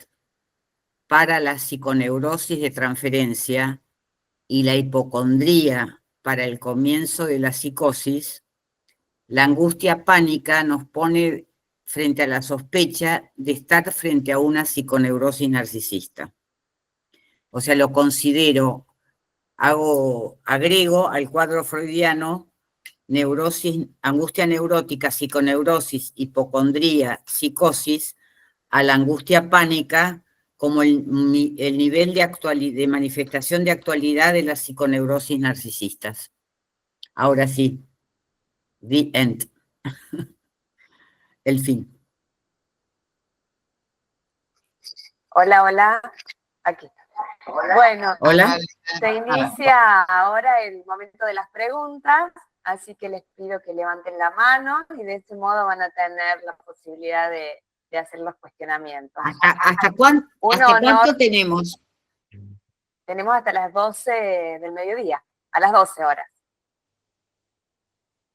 D: para la psiconeurosis de transferencia y la hipocondría para el comienzo de la psicosis, la angustia pánica nos pone frente a la sospecha de estar frente a una psiconeurosis narcisista. O sea, lo considero, agrego al cuadro freudiano neurosis, angustia neurótica, psiconeurosis, hipocondría, psicosis, a la angustia pánica como el nivel de manifestación de actualidad de las psiconeurosis narcisistas. Ahora sí, the end. El fin.
E: Hola, hola. Aquí. Bueno,
D: hola.
E: Se inicia ahora el momento de las preguntas, así que les pido que levanten la mano y de ese modo van a tener la posibilidad de hacer los cuestionamientos.
D: ¿Hasta cuánto tenemos?
E: Tenemos hasta las 12 del mediodía, a las 12 horas.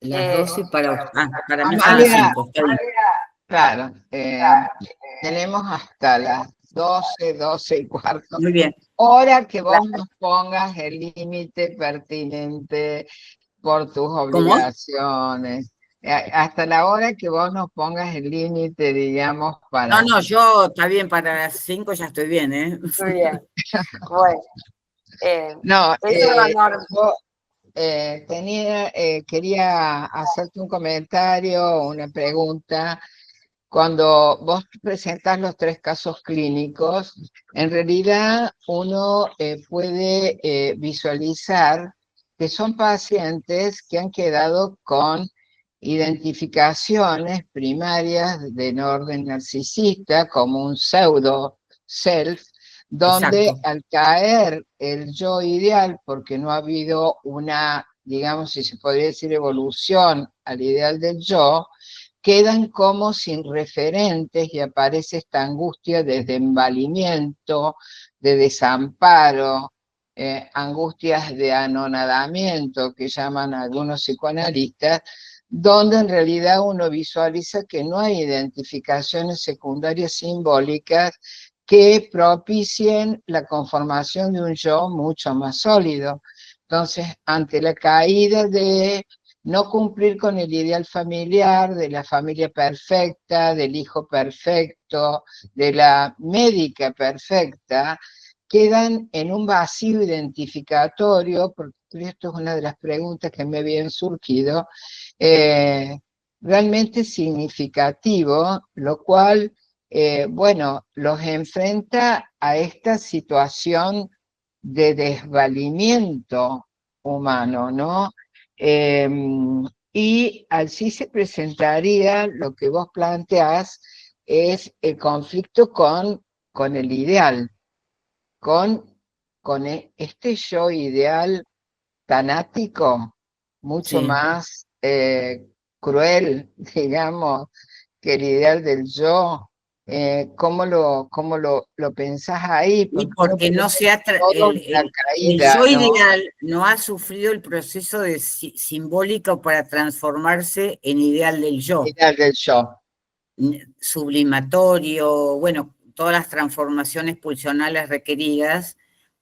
D: Las 12 para mí son
C: Amalia,
D: las 5.
C: Claro, tenemos hasta las 12, 12 y cuarto.
D: Muy bien.
C: Hora que vos nos pongas el límite pertinente por tus obligaciones. Hasta la hora que vos nos pongas el límite, digamos, para...
D: No, yo está bien, para las 5 ya estoy bien, ¿eh?
E: Muy bien. Bueno.
C: No,
E: yo
C: quería hacerte un comentario, una pregunta. cuando vos presentas los 3 casos clínicos, en realidad uno puede visualizar que son pacientes que han quedado con identificaciones primarias de orden narcisista, como un pseudo self, donde
D: Exacto.
C: al caer el yo ideal, porque no ha habido una, digamos, si se podría decir, evolución al ideal del yo, quedan como sin referentes y aparece esta angustia de desvalimiento, de desamparo, angustias de anonadamiento que llaman algunos psicoanalistas, donde en realidad uno visualiza que no hay identificaciones secundarias simbólicas que propicien la conformación de un yo mucho más sólido. Entonces, ante la caída de no cumplir con el ideal familiar, de la familia perfecta, del hijo perfecto, de la médica perfecta, quedan en un vacío identificatorio, porque esto es una de las preguntas que me habían surgido, realmente significativo, lo cual, bueno, los enfrenta a esta situación de desvalimiento humano, ¿no? Y así se presentaría lo que vos planteás, es el conflicto con el ideal, con este yo ideal tanático, mucho
D: Sí.
C: más cruel, digamos, que el ideal del yo. ¿Cómo lo pensás ahí?
D: Y
C: Porque uno
D: porque no
C: piensa
D: se ha
C: todo en la
D: el
C: caída,
D: yo
C: ¿no?
D: ideal no ha sufrido el proceso de simbólico para transformarse en ideal del yo.
C: Ideal del yo.
D: Sublimatorio, bueno, todas las transformaciones pulsionales requeridas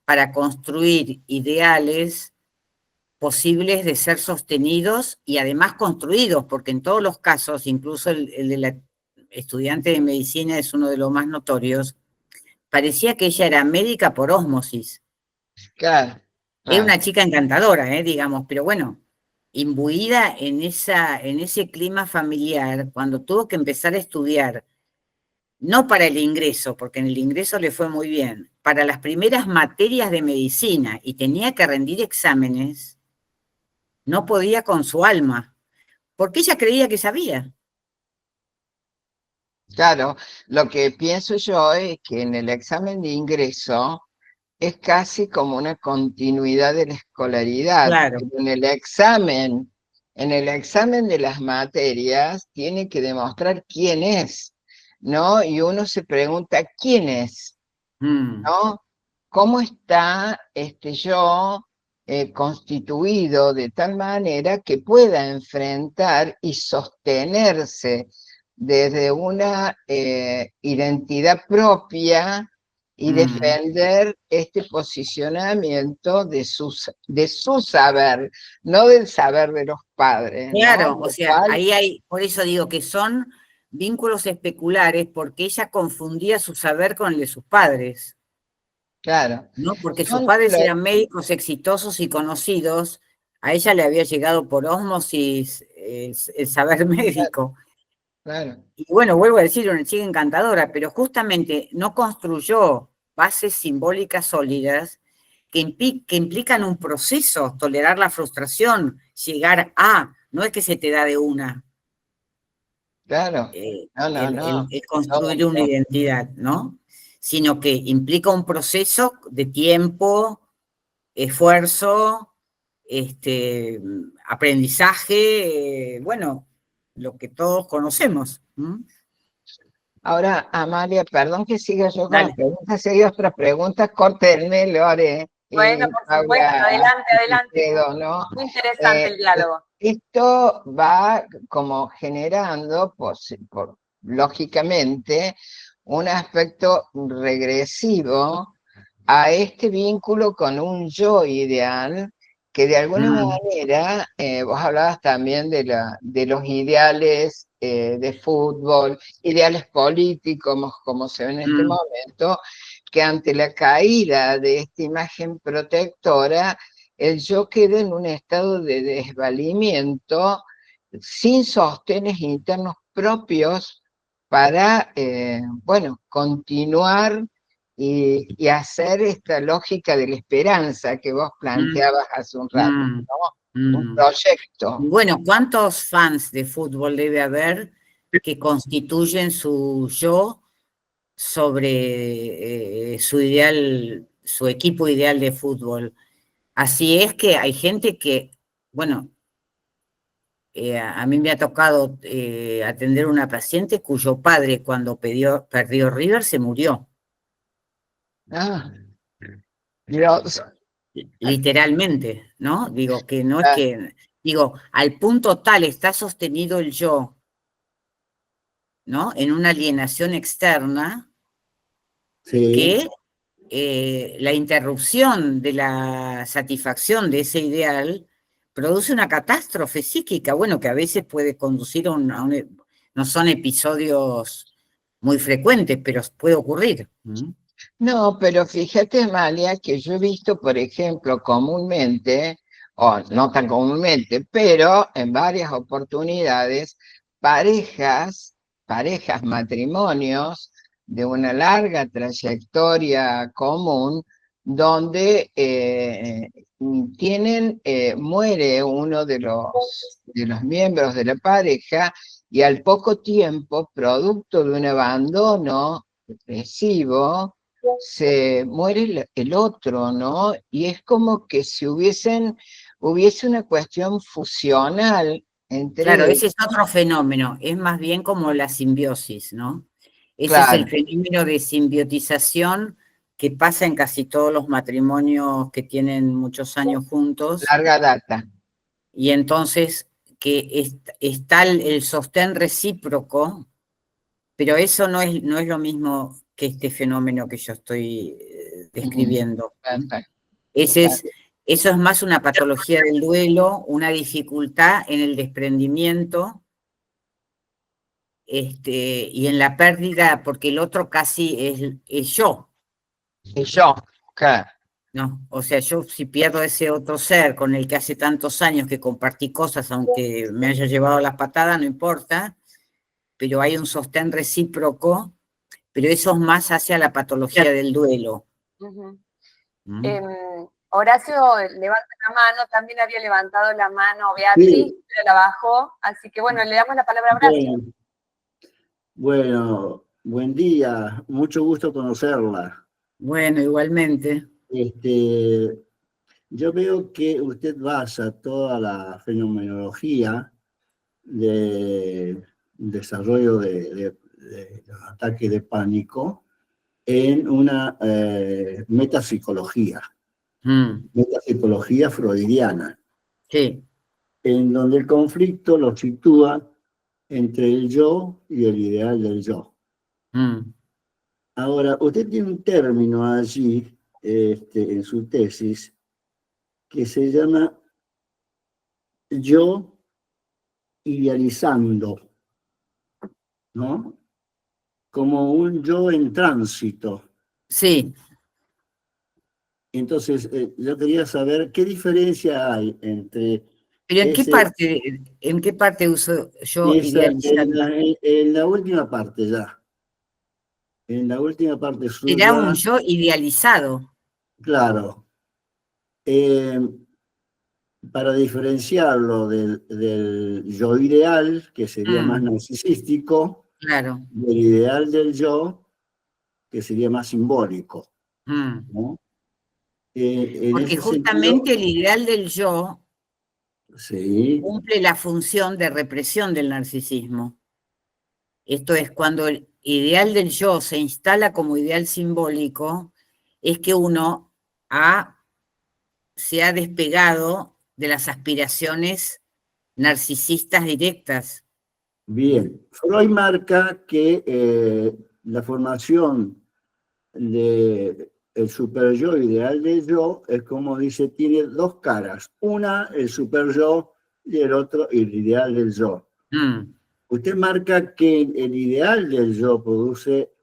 D: para construir ideales posibles de ser sostenidos y además construidos, porque en todos los casos, incluso el de la estudiante de medicina es uno de los más notorios, parecía que ella era médica por ósmosis.
C: Claro,
D: Es
C: claro.
D: una chica encantadora, digamos, pero bueno, imbuida en ese clima familiar, cuando tuvo que empezar a estudiar, no para el ingreso, porque en el ingreso le fue muy bien, para las primeras materias de medicina y tenía que rendir exámenes, no podía con su alma, porque ella creía que sabía.
C: Claro, lo que pienso yo es que en el examen de ingreso es casi como una continuidad de la escolaridad.
D: Claro.
C: Pero en el examen de las materias, tiene que demostrar quién es, ¿no? Y uno se pregunta, ¿quién es?
D: Mm,
C: ¿No? ¿Cómo está este yo constituido de tal manera que pueda enfrentar y sostenerse desde una identidad propia y
D: mm.
C: defender este posicionamiento de su saber, no del saber de los padres, ¿no?
D: Claro, o
C: Lo
D: sea,
C: cual,
D: ahí hay, por eso digo que son vínculos especulares, porque ella confundía su saber con el de sus padres.
C: claro,
D: ¿No? Porque sus
C: son
D: padres
C: los,
D: eran médicos exitosos y conocidos, a ella le había llegado por ósmosis el saber médico.
C: claro.
D: Y bueno, vuelvo a decir, una chica encantadora, pero justamente no construyó bases simbólicas sólidas que implican un proceso, tolerar la frustración, llegar a, no es que se te da de una,
C: Claro, no, no, no.
D: el
C: Todo
D: construir una identidad, ¿no? Sino que implica un proceso de tiempo, esfuerzo, aprendizaje, bueno, lo que todos conocemos. ¿Mm?
C: Ahora, Amalia, perdón que siga yo con las
D: Dale.
C: preguntas, si hay otras preguntas, córtenme, Lore
E: Bueno,
C: y
E: por supuesto,
C: Paula
E: adelante,
C: y
E: adelante.
C: Alfredo, ¿no?
E: Muy interesante
C: Eh,
E: el diálogo.
C: Esto va como generando, lógicamente, un aspecto regresivo a este vínculo con un yo ideal, que de alguna
D: Mm,
C: manera, vos hablabas también de los ideales de fútbol, ideales políticos, como se ve en este
D: mm,
C: momento, que ante la caída de esta imagen protectora, el yo queda en un estado de desvalimiento sin sostenes internos propios para, bueno, continuar y hacer esta lógica de la esperanza que vos planteabas hace un rato, ¿no? Un proyecto.
D: Bueno, ¿cuántos fans de fútbol debe haber que constituyen su yo sobre su ideal, su equipo ideal de fútbol? Así es que hay gente que, bueno, a mí me ha tocado atender una paciente cuyo padre cuando perdió River se murió.
C: Ah, Dios.
D: Literalmente, ¿no? Digo, que no es que, digo, al punto tal está sostenido el yo, ¿no? En una alienación externa,
F: Sí.
D: que la interrupción de la satisfacción de ese ideal produce una catástrofe psíquica, bueno, que a veces puede conducir no son episodios muy frecuentes, pero puede ocurrir.
C: No, pero fíjate, Amalia, que yo he visto, por ejemplo, comúnmente, o no tan comúnmente, pero en varias oportunidades, parejas, matrimonios de una larga trayectoria común, donde muere uno de los miembros de la pareja y al poco tiempo, producto de un abandono depresivo, se muere el otro, ¿no? Y es como que si hubiese una cuestión fusional entre
D: Claro,
C: ellos.
D: ese es otro fenómeno, es más bien como la simbiosis, ¿no? Ese es
C: Claro,
D: el fenómeno de simbiotización que pasa en casi todos los matrimonios que tienen muchos años juntos,
C: larga data.
D: y entonces que está el sostén recíproco, pero eso no es lo mismo que este fenómeno que yo estoy describiendo.
C: Perfecto.
D: Eso es más una patología del duelo, una dificultad en el desprendimiento, y en la pérdida, porque el otro casi es yo.
C: Y yo, claro.
D: ¿No? O sea, yo si pierdo ese otro ser con el que hace tantos años que compartí cosas, aunque me haya llevado las patadas, no importa, pero hay un sostén recíproco, pero eso es más hacia la patología del duelo.
E: Horacio levanta la mano, también había levantado la mano Beatriz,
F: Sí.
E: pero la bajó, así que bueno, le damos la palabra a Horacio.
F: Bueno, buen día, mucho gusto conocerla.
D: Bueno, igualmente.
F: Yo veo que usted basa toda la fenomenología del desarrollo de los ataques de pánico en una metapsicología freudiana,
D: Sí.
F: en donde el conflicto lo sitúa entre el yo y el ideal del yo. Ahora, usted tiene un término allí, en su tesis, que se llama yo idealizando, ¿no? Como un yo en tránsito.
D: Sí.
F: Entonces, yo quería saber qué diferencia hay entre...
D: ¿Pero en qué parte uso yo idealizando?
F: En la última parte ya. En la última parte suya.
D: Era un yo idealizado.
F: Claro. Para diferenciarlo del yo ideal, que sería más narcisístico,
D: claro,
F: del ideal del yo, que sería más simbólico, ¿no?
D: porque justamente el ideal del yo
F: sí,
D: cumple la función de represión del narcisismo. Esto es, cuando el ideal del yo se instala como ideal simbólico, es que uno se ha despegado de las aspiraciones narcisistas directas.
F: bien. Freud marca que la formación del superyo ideal del yo es, como dice, tiene dos caras. Una, el superyo, y el otro, el ideal del yo. Usted marca que el ideal del yo produce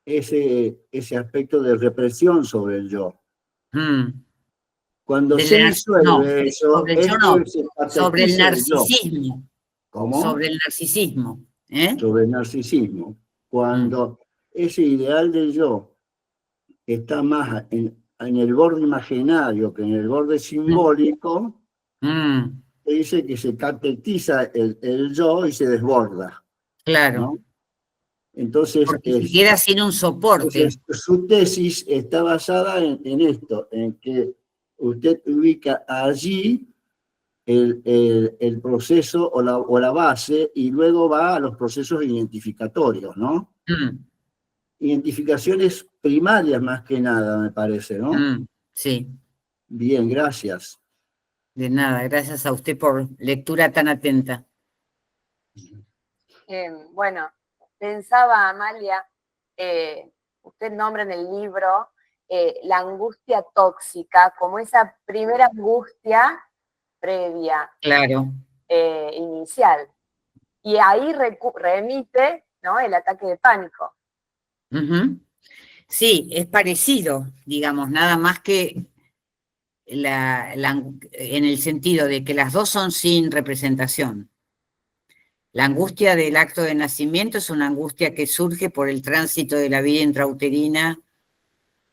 F: ese aspecto de represión sobre el yo. Cuando se disuelve eso,
D: sobre el narcisismo.
F: ¿Cómo?
D: Sobre el narcisismo.
F: Sobre el narcisismo. Cuando ese ideal del yo está más en el borde imaginario que en el borde simbólico, se dice que se catetiza el yo y se desborda,
D: Claro,
F: ¿no? Entonces,
D: porque se queda sin un soporte.
F: entonces, su tesis está basada en esto, en que usted ubica allí el proceso o la base y luego va a los procesos identificatorios, ¿no? Identificaciones primarias más que nada, me parece, ¿no?
D: Sí,
F: Bien, gracias.
D: de nada, gracias a usted por lectura tan atenta.
E: Bueno, pensaba, Amalia, usted nombra en el libro la angustia tóxica como esa primera angustia previa,
D: Claro.
E: inicial. Y ahí remite, ¿no?, el ataque de pánico.
D: Sí, es parecido, digamos, nada más que en el sentido de que las dos son sin representación. La angustia del acto de nacimiento es una angustia que surge por el tránsito de la vida intrauterina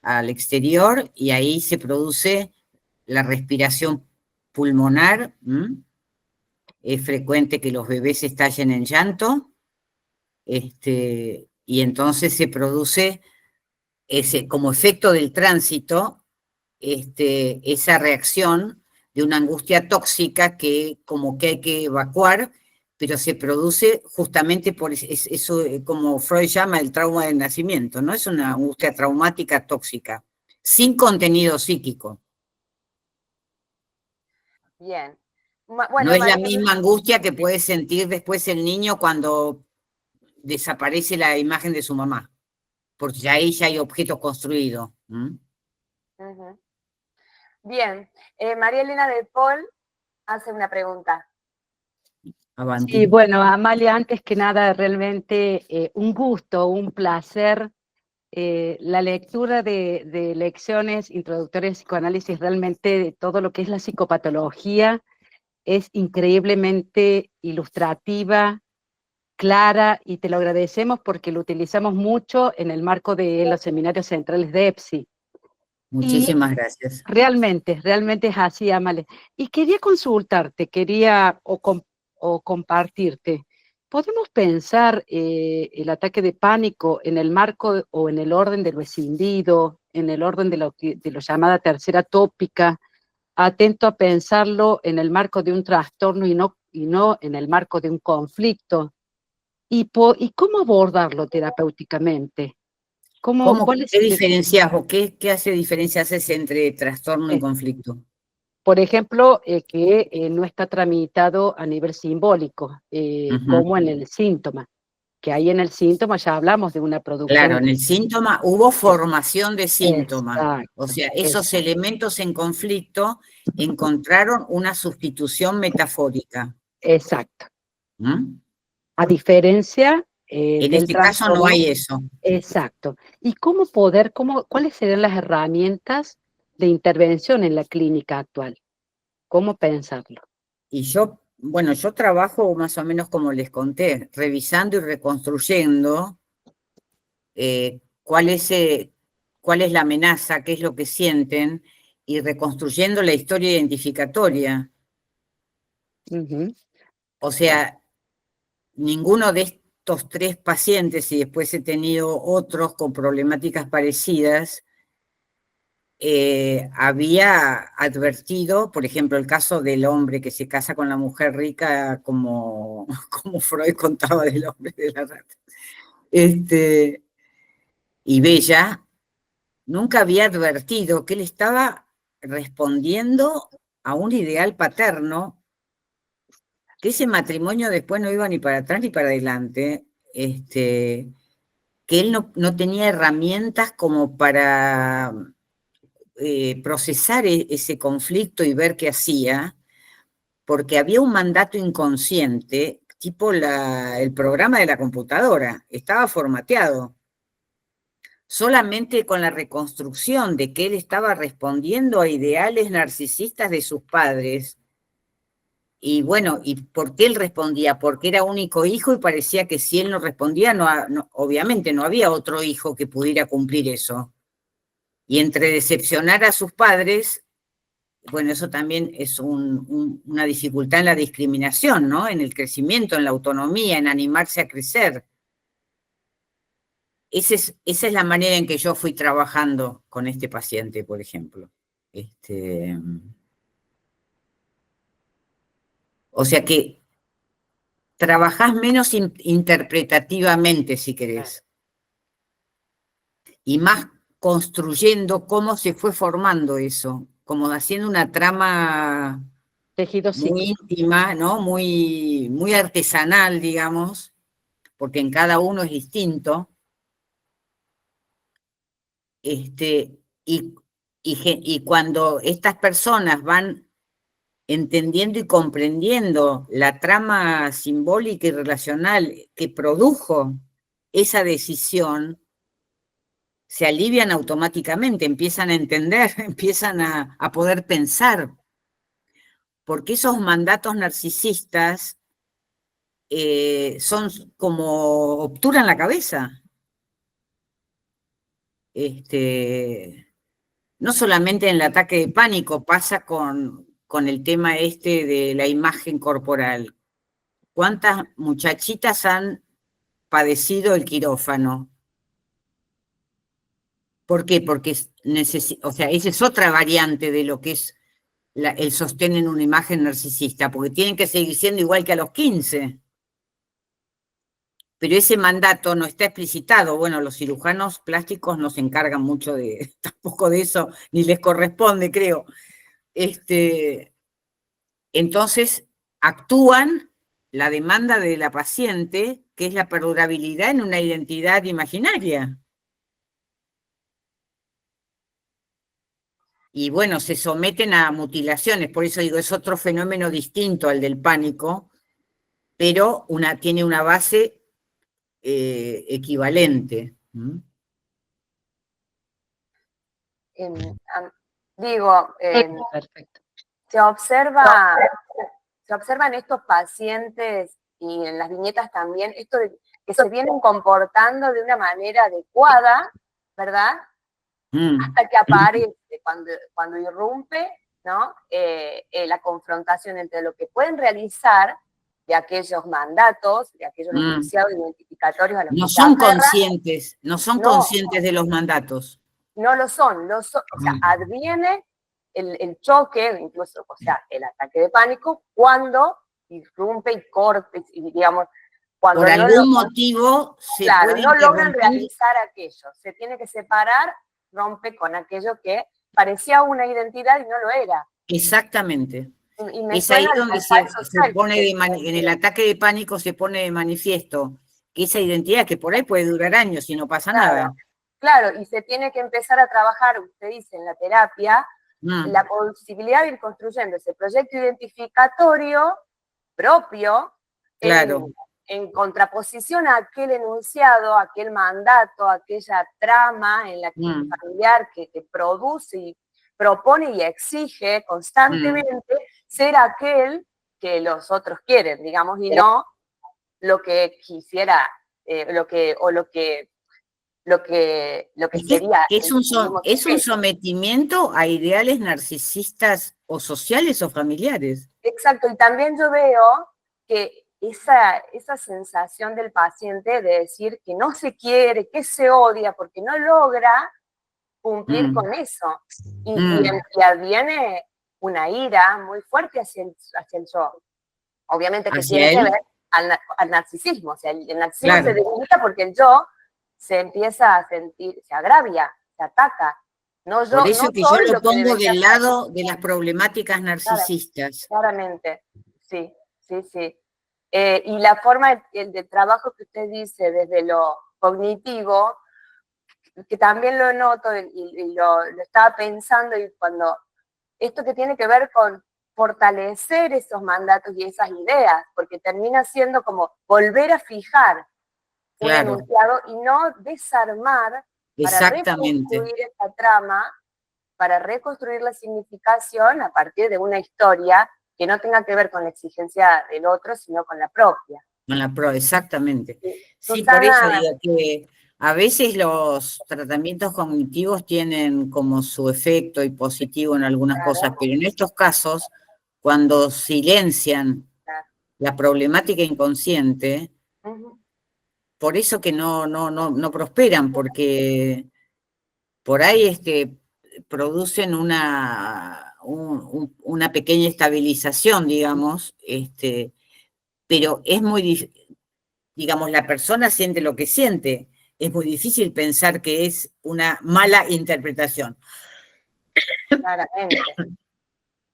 D: al exterior y ahí se produce la respiración pulmonar. Es frecuente que los bebés estallen en llanto, y entonces se produce como efecto del tránsito esa reacción de una angustia tóxica que como que hay que evacuar, pero se produce justamente por eso, como Freud llama el trauma del nacimiento, ¿no? Es una angustia traumática tóxica, sin contenido psíquico.
E: Bien.
D: No
E: Bueno,
D: es la
E: María,
D: misma angustia que puede sentir después el niño cuando desaparece la imagen de su mamá, porque ya ahí ya hay objetos construidos.
E: Bien, María Elena de Paul hace una pregunta.
D: Avanti.
B: Sí, bueno, Amalia, antes que nada, realmente un gusto, un placer. La lectura de lecciones introductorias de psicoanálisis, realmente de todo lo que es la psicopatología, es increíblemente ilustrativa, clara, y te lo agradecemos porque lo utilizamos mucho en el marco de los seminarios centrales de EPSI.
D: Muchísimas gracias.
B: Realmente es así, Amale. Y quería consultarte, o compartirte. ¿Podemos pensar el ataque de pánico en el marco o en el orden de lo escindido, en el orden de lo llamada tercera tópica, atento a pensarlo en el marco de un trastorno y no en el marco de un conflicto? ¿Y cómo abordarlo terapéuticamente?
D: ¿Qué diferencias o qué hace diferencias entre trastorno y conflicto?
B: Por ejemplo, que no está tramitado a nivel simbólico, como en el síntoma, que ahí en el síntoma ya hablamos de una producción.
D: Claro, en el síntoma hubo formación de síntoma.
B: Exacto,
D: O sea, esos
B: exacto.
D: elementos en conflicto encontraron una sustitución metafórica.
B: Exacto. A diferencia
D: en
B: del
D: este caso no hay eso.
B: Exacto. ¿Y cuáles serían las herramientas de intervención en la clínica actual? ¿Cómo pensarlo?
D: Y yo trabajo más o menos como les conté, revisando y reconstruyendo cuál es la amenaza, qué es lo que sienten, y reconstruyendo la historia identificatoria. O sea, ninguno de estos 3 pacientes, y después he tenido otros con problemáticas parecidas, había advertido, por ejemplo, el caso del hombre que se casa con la mujer rica, como Freud contaba del hombre de la rata, y Bella, nunca había advertido que él estaba respondiendo a un ideal paterno, que ese matrimonio después no iba ni para atrás ni para adelante, que él no tenía herramientas como para procesar ese conflicto y ver qué hacía, porque había un mandato inconsciente, tipo el programa de la computadora, estaba formateado. Solamente con la reconstrucción de que él estaba respondiendo a ideales narcisistas de sus padres Y bueno, ¿y por qué él respondía? Porque era único hijo y parecía que si él no respondía, obviamente no había otro hijo que pudiera cumplir eso. Y entre decepcionar a sus padres, bueno, eso también es una dificultad en la discriminación, ¿no? En el crecimiento, en la autonomía, en animarse a crecer. Esa es la manera en que yo fui trabajando con este paciente, por ejemplo. O sea que trabajás menos interpretativamente, si querés, y más construyendo cómo se fue formando eso, como haciendo una trama
B: Tejido
D: muy
B: psíquico.
D: íntima, ¿no? Muy, muy artesanal, digamos, porque en cada uno es distinto. Y cuando estas personas van entendiendo y comprendiendo la trama simbólica y relacional que produjo esa decisión, se alivian automáticamente, empiezan a entender, empiezan a poder pensar, porque esos mandatos narcisistas son como obturan la cabeza. No solamente en el ataque de pánico, pasa con el tema de la imagen corporal. ¿Cuántas muchachitas han padecido el quirófano? ¿Por qué? Porque o sea, esa es otra variante de lo que es el sostén en una imagen narcisista, porque tienen que seguir siendo igual que a los 15. Pero ese mandato no está explicitado. Bueno, los cirujanos plásticos no se encargan mucho tampoco de eso, ni les corresponde, creo. Entonces, actúan la demanda de la paciente, que es la perdurabilidad en una identidad imaginaria. Y bueno, se someten a mutilaciones, por eso digo, es otro fenómeno distinto al del pánico, pero tiene una base equivalente.
B: Perfecto.
E: Se observa en estos pacientes y en las viñetas también, esto de que se vienen comportando de una manera adecuada, ¿verdad? Hasta que aparece, cuando irrumpe, ¿no? La confrontación entre lo que pueden realizar de aquellos mandatos, de aquellos enunciados identificatorios a los
D: no
E: que
D: son conscientes, no son conscientes de los mandatos.
E: No lo son, o sea, adviene el choque, incluso, o sea, el ataque de pánico, cuando irrumpe y corte, y digamos, cuando
D: por algún motivo se puede
E: no logran realizar aquello, se tiene que separar, rompe con aquello que parecía una identidad y no lo era.
D: Exactamente.
E: Y
D: es ahí donde se pone en el ataque de pánico se pone de manifiesto que esa identidad, que por ahí puede durar años y no pasa nada.
E: Claro, y se tiene que empezar a trabajar, usted dice, en la terapia, la posibilidad de ir construyendo ese proyecto identificatorio propio,
D: claro,
E: en contraposición a aquel enunciado, aquel mandato, aquella trama en la que el familiar que produce y propone y exige constantemente ser aquel que los otros quieren, digamos, y no lo que quisiera, lo que sería.
D: Es un sometimiento a ideales narcisistas o sociales o familiares.
E: Exacto, y también yo veo que esa sensación del paciente de decir que no se quiere, que se odia porque no logra cumplir con eso. Y adviene una ira muy fuerte hacia el yo. Obviamente que tiene que ver al narcisismo. O sea, el narcisismo se debilita porque el yo se empieza a sentir, se agravia, se ataca. No,
D: por eso que yo lo pongo del lado de las problemáticas narcisistas.
E: Claramente, sí. Y la forma de trabajo que usted dice desde lo cognitivo, que también lo noto y lo estaba pensando, y cuando esto que tiene que ver con fortalecer esos mandatos y esas ideas, porque termina siendo como volver a fijar un enunciado y no desarmar para reconstruir esta trama, para reconstruir la significación a partir de una historia que no tenga que ver con la exigencia del otro, sino con la propia.
D: Exactamente. Sí,
E: Susana,
D: por eso digo que a veces los tratamientos cognitivos tienen como su efecto y positivo en algunas cosas, pero en estos casos, cuando silencian la problemática inconsciente, por eso que no prosperan, porque por ahí producen una pequeña estabilización, digamos, pero es muy difícil, digamos, la persona siente lo que siente, es muy difícil pensar que es una mala interpretación.
E: claramente.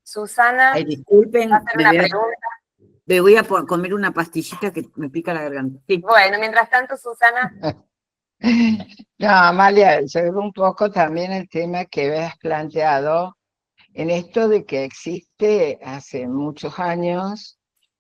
E: Susana,
D: Ay, disculpen,
E: ¿va a hacer una pregunta?
D: me voy a comer una pastillita que me pica la garganta. Sí.
E: Bueno, mientras tanto, Susana.
C: No, Amalia, sobre un poco también el tema que habías planteado en esto de que existe hace muchos años,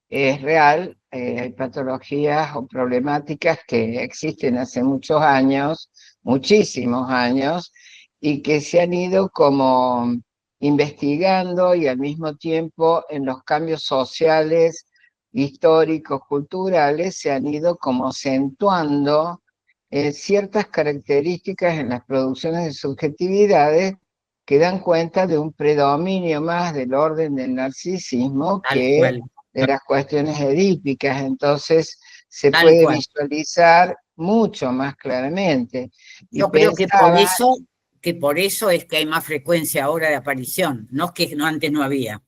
C: es real, hay patologías o problemáticas que existen hace muchos años, muchísimos años, y que se han ido como investigando y al mismo tiempo en los cambios sociales, históricos, culturales, se han ido como acentuando ciertas características en las producciones de subjetividades que dan cuenta de un predominio más del orden del narcisismo que de las cuestiones edípicas. Entonces se puede visualizar mucho más claramente.
D: Yo creo que por eso es que hay más frecuencia ahora de aparición, no es que antes no había.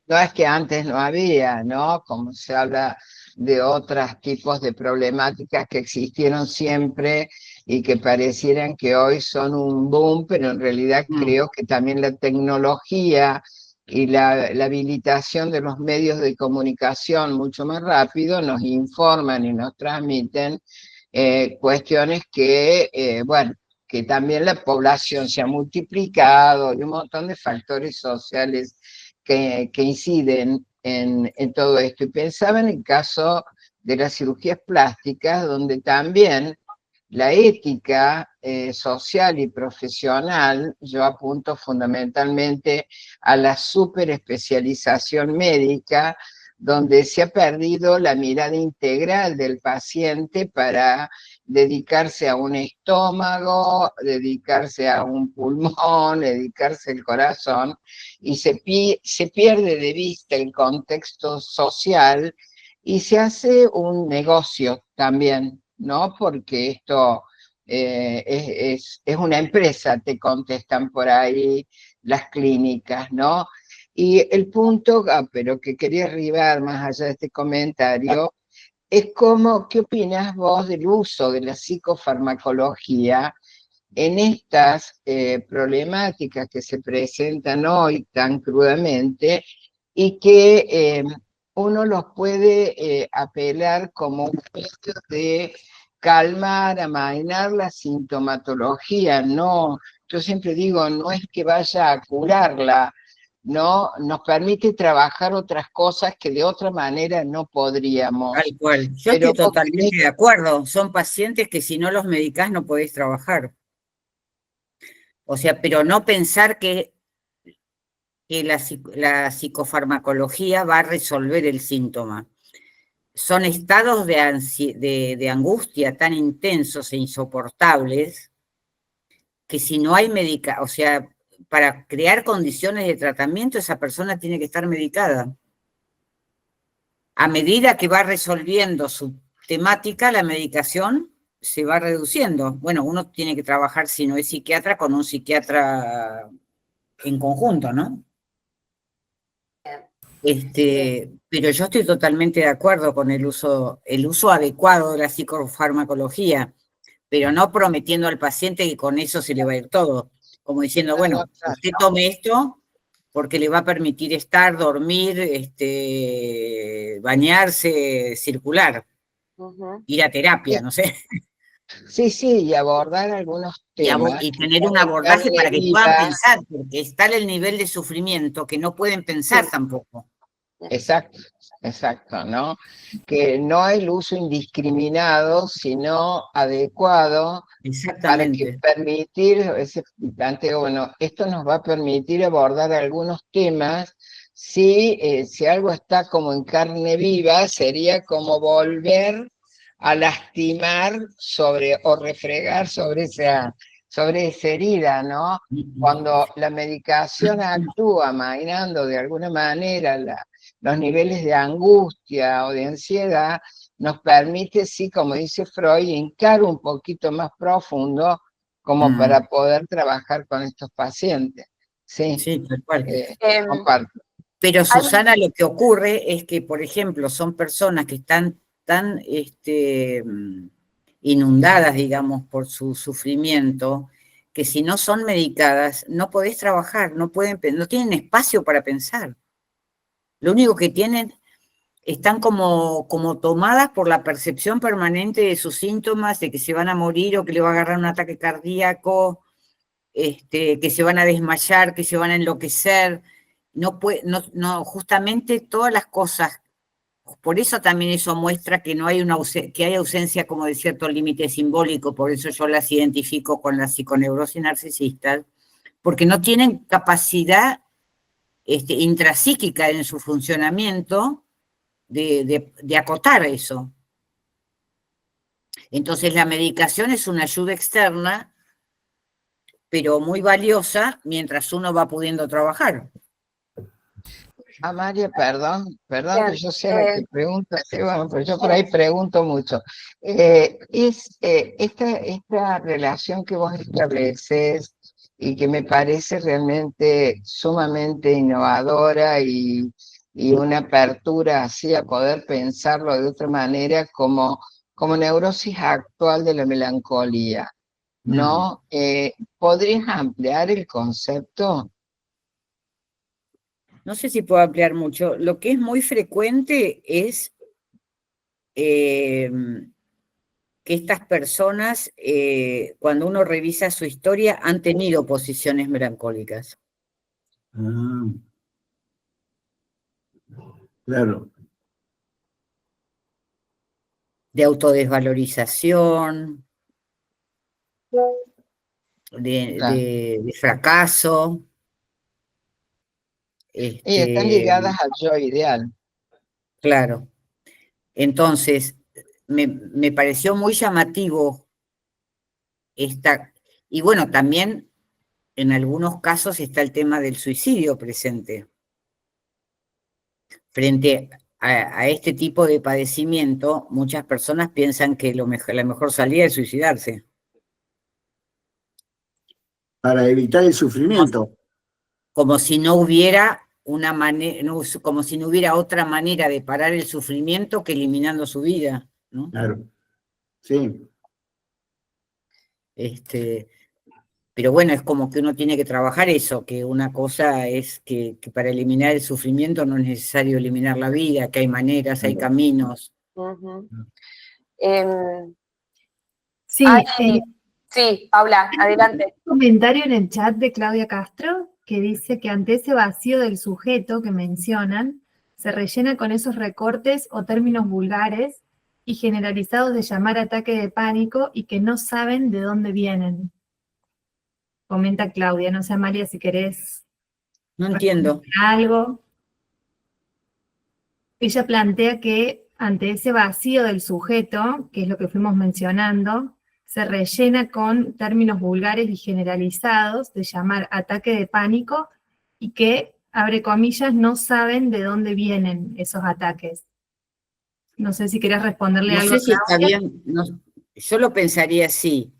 C: No es que antes no había, ¿no? Como se habla de otros tipos de problemáticas que existieron siempre y que parecieran que hoy son un boom, pero en realidad creo que también la tecnología y la habilitación de los medios de comunicación mucho más rápido nos informan y nos transmiten cuestiones que, bueno, que también la población se ha multiplicado y un montón de factores sociales que inciden en todo esto. Y pensaba en el caso de las cirugías plásticas, donde también la ética social y profesional, yo apunto fundamentalmente a la superespecialización médica, donde se ha perdido la mirada integral del paciente para dedicarse a un estómago, dedicarse a un pulmón, dedicarse al corazón, y se pierde de vista el contexto social y se hace un negocio también, ¿no? Porque esto es una empresa, te contestan por ahí las clínicas, ¿no? Y el punto, pero que quería arribar más allá de este comentario, es como, ¿qué opinas vos del uso de la psicofarmacología en estas problemáticas que se presentan hoy tan crudamente y que uno los puede apelar como un medio de calmar, amainar la sintomatología? No, yo siempre digo, no es que vaya a curarla, no, nos permite trabajar otras cosas que de otra manera no podríamos.
D: Tal cual. Yo estoy totalmente de acuerdo. Son pacientes que si no los medicás no podés trabajar. O sea, pero no pensar que la psicofarmacología va a resolver el síntoma. Son estados de angustia tan intensos e insoportables que si no hay o sea, para crear condiciones de tratamiento, esa persona tiene que estar medicada. A medida que va resolviendo su temática, la medicación se va reduciendo. Bueno, uno tiene que trabajar, si no es psiquiatra, con un psiquiatra en conjunto, ¿no? Pero yo estoy totalmente de acuerdo con el uso adecuado de la psicofarmacología, pero no prometiendo al paciente que con eso se le va a ir todo. Como diciendo, bueno, usted tome esto porque le va a permitir estar, dormir, bañarse, circular, ir a terapia, no sé.
C: Sí, sí, y abordar algunos temas.
D: Y tener un abordaje para que puedan pensar, porque está en el nivel de sufrimiento que no pueden pensar tampoco.
C: Exacto, exacto, ¿no? Que no el uso indiscriminado, sino adecuado para que permitir ese planteo, bueno, esto nos va a permitir abordar algunos temas si algo está como en carne viva, sería como volver a lastimar o refregar sobre esa herida, ¿no? Cuando la medicación actúa amainando de alguna manera los niveles de angustia o de ansiedad, nos permite, sí, como dice Freud, hincar un poquito más profundo como para poder trabajar con estos pacientes. Sí,
D: Sí, tal cual.
C: comparto.
D: Pero Susana, lo que ocurre es que, por ejemplo, son personas que están tan inundadas, digamos, por su sufrimiento, que si no son medicadas, no podés trabajar, no tienen espacio para pensar. Lo único que tienen, están como tomadas por la percepción permanente de sus síntomas, de que se van a morir o que le va a agarrar un ataque cardíaco, que se van a desmayar, que se van a enloquecer. Justamente todas las cosas. Por eso también eso muestra que no hay que hay ausencia como de cierto límite simbólico, por eso yo las identifico con la psiconeurosis narcisistas, porque no tienen capacidad intrapsíquica en su funcionamiento de acotar eso. Entonces la medicación es una ayuda externa, pero muy valiosa mientras uno va pudiendo trabajar.
C: María, perdón
E: Bien,
C: que yo sea la que pregunta, bueno, pero yo por ahí pregunto mucho. Esta relación que vos estableces y que me parece realmente sumamente innovadora y una apertura así a poder pensarlo de otra manera como neurosis actual de la melancolía, ¿no? ¿Podrías ampliar el concepto?
D: No sé si puedo ampliar mucho. Lo que es muy frecuente es que estas personas, cuando uno revisa su historia, han tenido posiciones melancólicas.
F: Claro.
D: De autodesvalorización, de fracaso.
C: Y están ligadas al yo ideal.
D: Claro. Entonces, me pareció muy llamativo y bueno, también en algunos casos está el tema del suicidio presente. Frente a este tipo de padecimiento, muchas personas piensan que la mejor salida es suicidarse.
F: Para evitar el sufrimiento.
D: Como si no hubiera como si no hubiera otra manera de parar el sufrimiento que eliminando su vida, ¿no?
F: Claro. Sí.
D: Pero bueno, es como que uno tiene que trabajar eso, que una cosa es que para eliminar el sufrimiento no es necesario eliminar la vida, que hay maneras, hay caminos.
G: Sí,
E: sí, Paula, adelante.
G: Un comentario en el chat de Claudia Castro que dice que ante ese vacío del sujeto que mencionan, se rellena con esos recortes o términos vulgares y generalizados de llamar ataque de pánico y que no saben de dónde vienen. Comenta Claudia, no sé, Amalia, si querés.
D: No entiendo.
G: Algo. Ella plantea que ante ese vacío del sujeto, que es lo que fuimos mencionando, se rellena con términos vulgares y generalizados de llamar ataque de pánico y que, abre comillas, no saben de dónde vienen esos ataques. No sé si querés responderle
D: No
G: algo.
D: sé si está bien, yo lo pensaría así.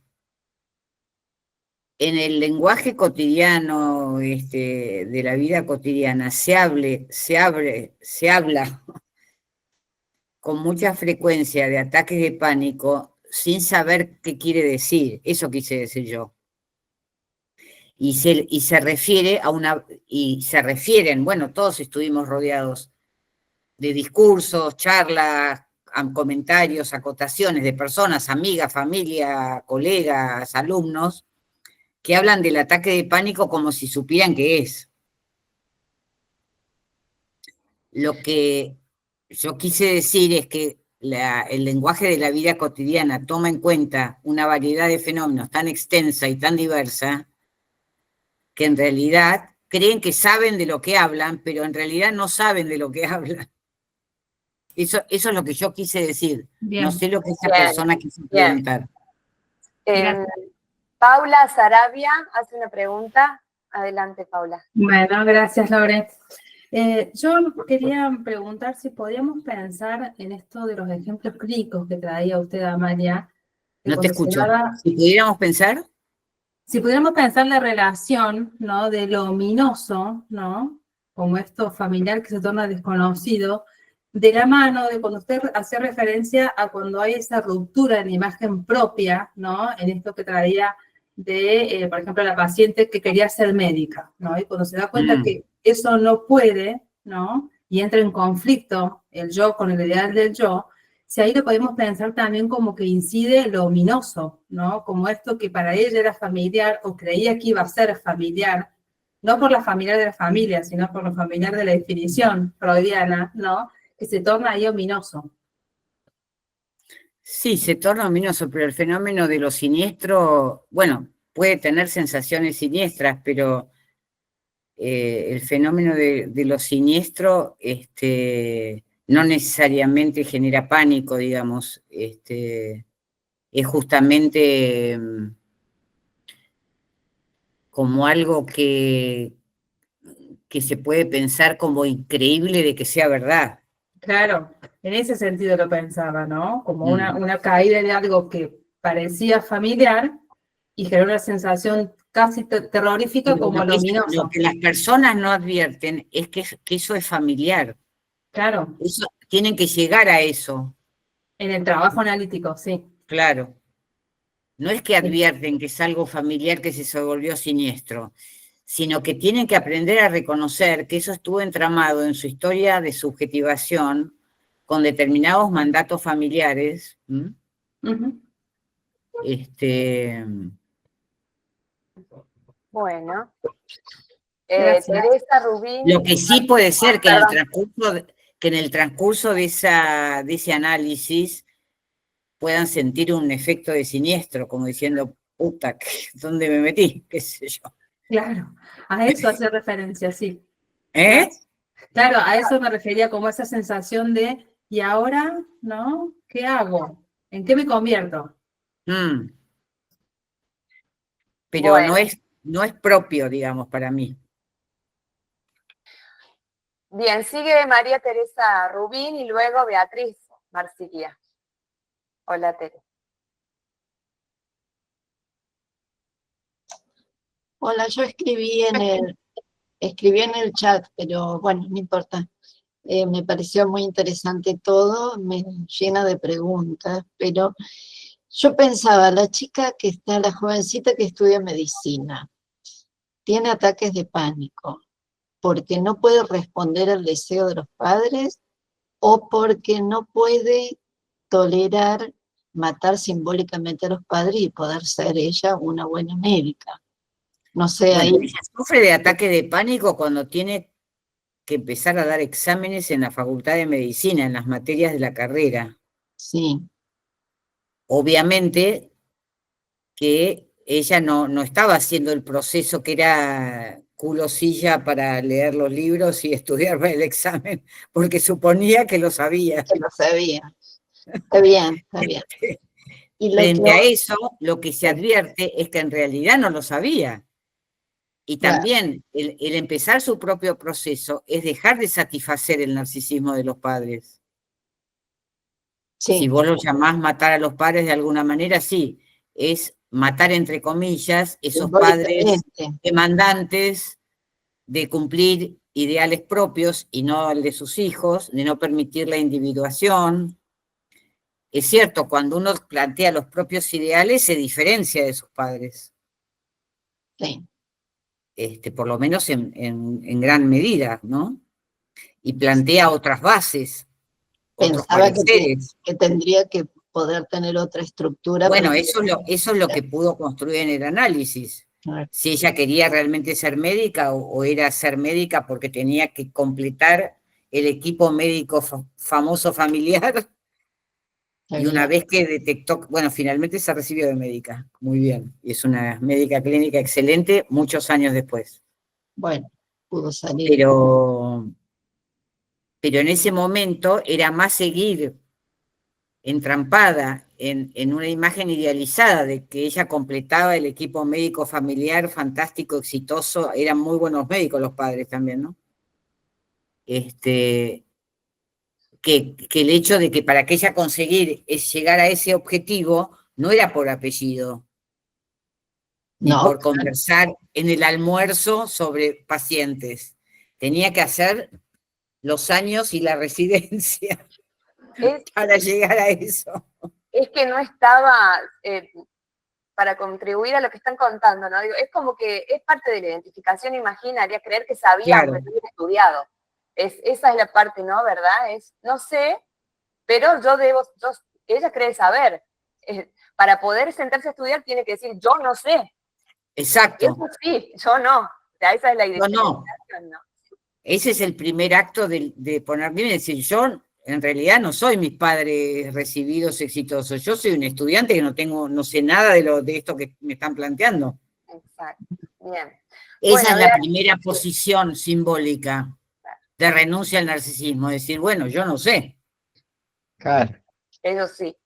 D: En el lenguaje cotidiano, de la vida cotidiana, se habla con mucha frecuencia de ataques de pánico sin saber qué quiere decir. Eso quise decir yo. Y se refieren, bueno, todos estuvimos rodeados de discursos, charlas, comentarios, acotaciones de personas, amigas, familia, colegas, alumnos, que hablan del ataque de pánico como si supieran qué es. Lo que yo quise decir es que el lenguaje de la vida cotidiana toma en cuenta una variedad de fenómenos tan extensa y tan diversa que en realidad creen que saben de lo que hablan, pero en realidad no saben de lo que hablan. Eso es lo que yo quise decir.
G: Bien.
D: No sé lo que esa
E: Bien,
D: persona quiso
E: bien.
D: preguntar.
G: Gracias.
E: Paula Sarabia hace una pregunta. Adelante, Paula.
H: Bueno, gracias, Lore. Yo quería preguntar si podíamos pensar en esto de los ejemplos clínicos que traía usted, Amalia. que
D: No te
H: cuando se
D: escucho.
H: daba-
D: Si pudiéramos pensar,
H: si pudiéramos pensar la relación, ¿no?, de lo ominoso, ¿no?, como esto familiar que se torna desconocido, de la mano de cuando usted hacía referencia a cuando hay esa ruptura en imagen propia, ¿no?, en esto que traía de, por ejemplo, la paciente que quería ser médica, ¿no?, y cuando se da cuenta que eso no puede, ¿no?, y entra en conflicto el yo con el ideal del yo, si ahí lo podemos pensar también como que incide lo ominoso, ¿no? Como esto que para ella era familiar o creía que iba a ser familiar, no por la familiar de la familia, sino por lo familiar de la definición freudiana, ¿no? Que se torna ahí ominoso.
D: sí, se torna ominoso, pero el fenómeno de lo siniestro, bueno, puede tener sensaciones siniestras, pero el fenómeno de lo siniestro no necesariamente genera pánico, digamos. Es justamente como algo que se puede pensar como increíble de que sea verdad.
H: Claro, en ese sentido lo pensaba, ¿no? Como una caída de algo que parecía familiar y generó una sensación casi terrorífica
D: Pero
H: como lo ominoso.
D: lo que las personas no advierten es que eso es familiar.
H: Claro,
D: Tienen que llegar a eso,
H: en el trabajo analítico, sí.
D: claro. No es que advierten que es algo familiar que se volvió siniestro, sino que tienen que aprender a reconocer que eso estuvo entramado en su historia de subjetivación con determinados mandatos familiares.
H: Ujú.
E: Bueno.
H: Gracias.
E: Teresa Rubín.
D: Lo que sí puede ser que
E: Perdón.
D: en el transcurso de ese análisis puedan sentir un efecto de siniestro, como diciendo, puta, ¿dónde me metí? ¿Qué sé yo?
H: Claro, a eso hace referencia, sí.
D: ¿Eh?
H: Claro, a eso me refería como esa sensación de, ¿y ahora, no? ¿Qué hago? ¿En qué me convierto?
D: Pero
E: Bueno.
D: no es propio, digamos, para mí.
E: Bien, sigue María Teresa Rubín y luego Beatriz Marsilia. Hola, Tere.
I: Hola, yo escribí en el chat, pero bueno, no importa. Me pareció muy interesante todo, me llena de preguntas, pero yo pensaba, la jovencita que estudia medicina, tiene ataques de pánico porque no puede responder al deseo de los padres o porque no puede tolerar matar simbólicamente a los padres y poder ser ella una buena médica. No sé,
D: Bueno,
I: ahí.
D: ella sufre de ataque de pánico cuando tiene que empezar a dar exámenes en la Facultad de Medicina, en las materias de la carrera.
I: Sí.
D: Obviamente que ella no estaba haciendo el proceso que era culo-silla para leer los libros y estudiar para el examen, porque suponía que lo sabía.
I: Que lo sabía. Está bien, está bien. Y
D: frente a eso, lo que se advierte es que en realidad no lo sabía. Y también el empezar su propio proceso es dejar de satisfacer el narcisismo de los padres.
I: Sí.
D: Si vos lo llamás matar a los padres de alguna manera, sí, es matar entre comillas esos padres demandantes de cumplir ideales propios y no el de sus hijos, de no permitir la individuación. Es cierto, cuando uno plantea los propios ideales se diferencia de sus padres.
I: Sí.
D: Por lo menos en gran medida, ¿no? Y plantea otras bases, otros
I: Pensaba
D: pareceres.
I: que tendría que poder tener otra estructura.
D: Bueno, eso es lo que pudo construir en el análisis. Si ella quería realmente ser médica o era ser médica porque tenía que completar el equipo médico famoso familiar. Y una vez que detectó, bueno, finalmente se recibió de médica, muy bien. Y es una médica clínica excelente muchos años después.
I: Bueno, pudo salir.
D: Pero en ese momento era más seguir entrampada en una imagen idealizada de que ella completaba el equipo médico familiar fantástico, exitoso, eran muy buenos médicos los padres también, ¿no? Que el hecho de que para que ella conseguir llegar a ese objetivo no era por apellido, ni
I: No,
D: por conversar en el almuerzo sobre pacientes. Tenía que hacer los años y la residencia para llegar a eso.
E: Es que no estaba para contribuir a lo que están contando, ¿no? Digo, es como que es parte de la identificación imaginaria creer que sabían,
D: Claro.
E: pero no habían estudiado. Esa es la parte, ¿no? ¿Verdad? No sé, pero ella cree saber. Para poder sentarse a estudiar tiene que decir, yo no sé.
D: Exacto.
E: Eso sí, yo no. O sea, esa es la identificación, ¿no?
D: Ese es el primer acto de poner bien, es decir, yo en realidad no soy mis padres recibidos exitosos, yo soy un estudiante que no sé nada de esto que me están planteando.
E: Exacto, bien.
D: Esa es la primera posición simbólica de renuncia al narcisismo, decir, bueno, yo no sé.
C: Claro.
E: Eso sí.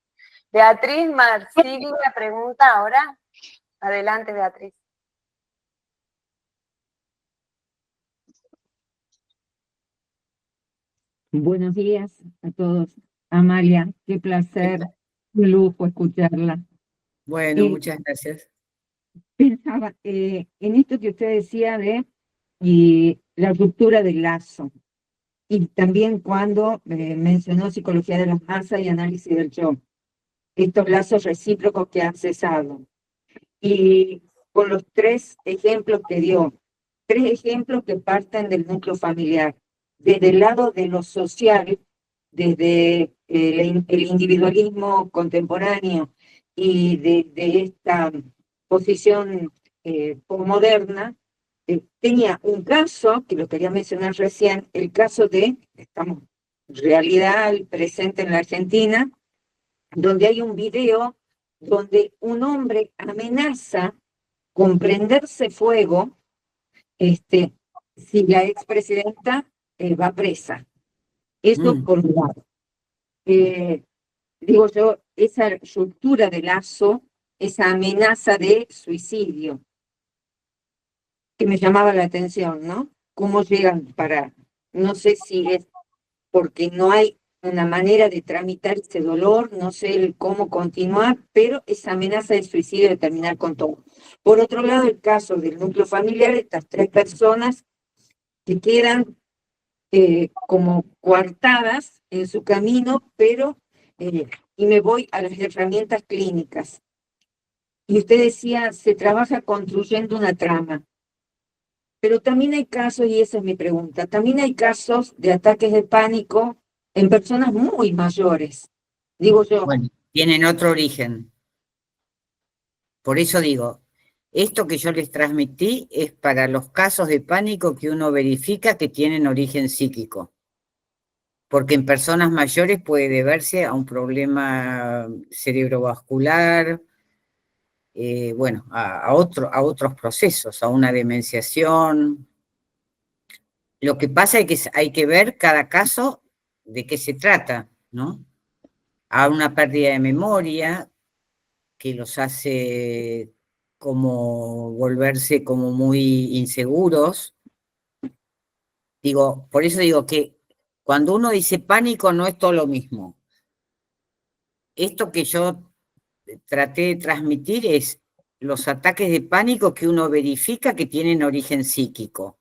E: Beatriz Marcili, la pregunta ahora. Adelante, Beatriz.
J: Buenos días a todos. Amalia, qué placer, un lujo escucharla.
D: Bueno, muchas gracias.
J: Pensaba en esto que usted decía de la ruptura del lazo, y también cuando mencionó psicología de las masas y análisis del yo, estos lazos recíprocos que han cesado. Y con los 3 ejemplos que dio, 3 ejemplos que parten del núcleo familiar, desde el lado de lo social, desde el individualismo contemporáneo y de esta posición posmoderna, tenía un caso, que lo quería mencionar recién, el caso de, estamos realidad presente en la Argentina, donde hay un video donde un hombre amenaza con prenderse fuego si la expresidenta va presa. Eso por un lado. Digo yo, esa ruptura de lazo, esa amenaza de suicidio, que me llamaba la atención, ¿no? ¿Cómo llegan para, no sé si es porque no hay una manera de tramitar ese dolor, no sé cómo continuar, pero esa amenaza de suicidio de terminar con todo. Por otro lado, el caso del núcleo familiar, estas 3 personas que quedan como coartadas en su camino, pero, y me voy a las herramientas clínicas. Y usted decía, se trabaja construyendo una trama. Pero también hay casos, y esa es mi pregunta, también hay casos de ataques de pánico en personas muy mayores. Digo yo.
D: Bueno, tienen otro origen. Por eso digo, esto que yo les transmití es para los casos de pánico que uno verifica que tienen origen psíquico. Porque en personas mayores puede deberse a un problema cerebrovascular, bueno, a otros procesos, a una demenciación. Lo que pasa es que hay que ver cada caso de qué se trata, ¿no? A una pérdida de memoria que los hace como volverse como muy inseguros. Digo, por eso digo que cuando uno dice pánico no es todo lo mismo. Esto que yo traté de transmitir es los ataques de pánico que uno verifica que tienen origen psíquico.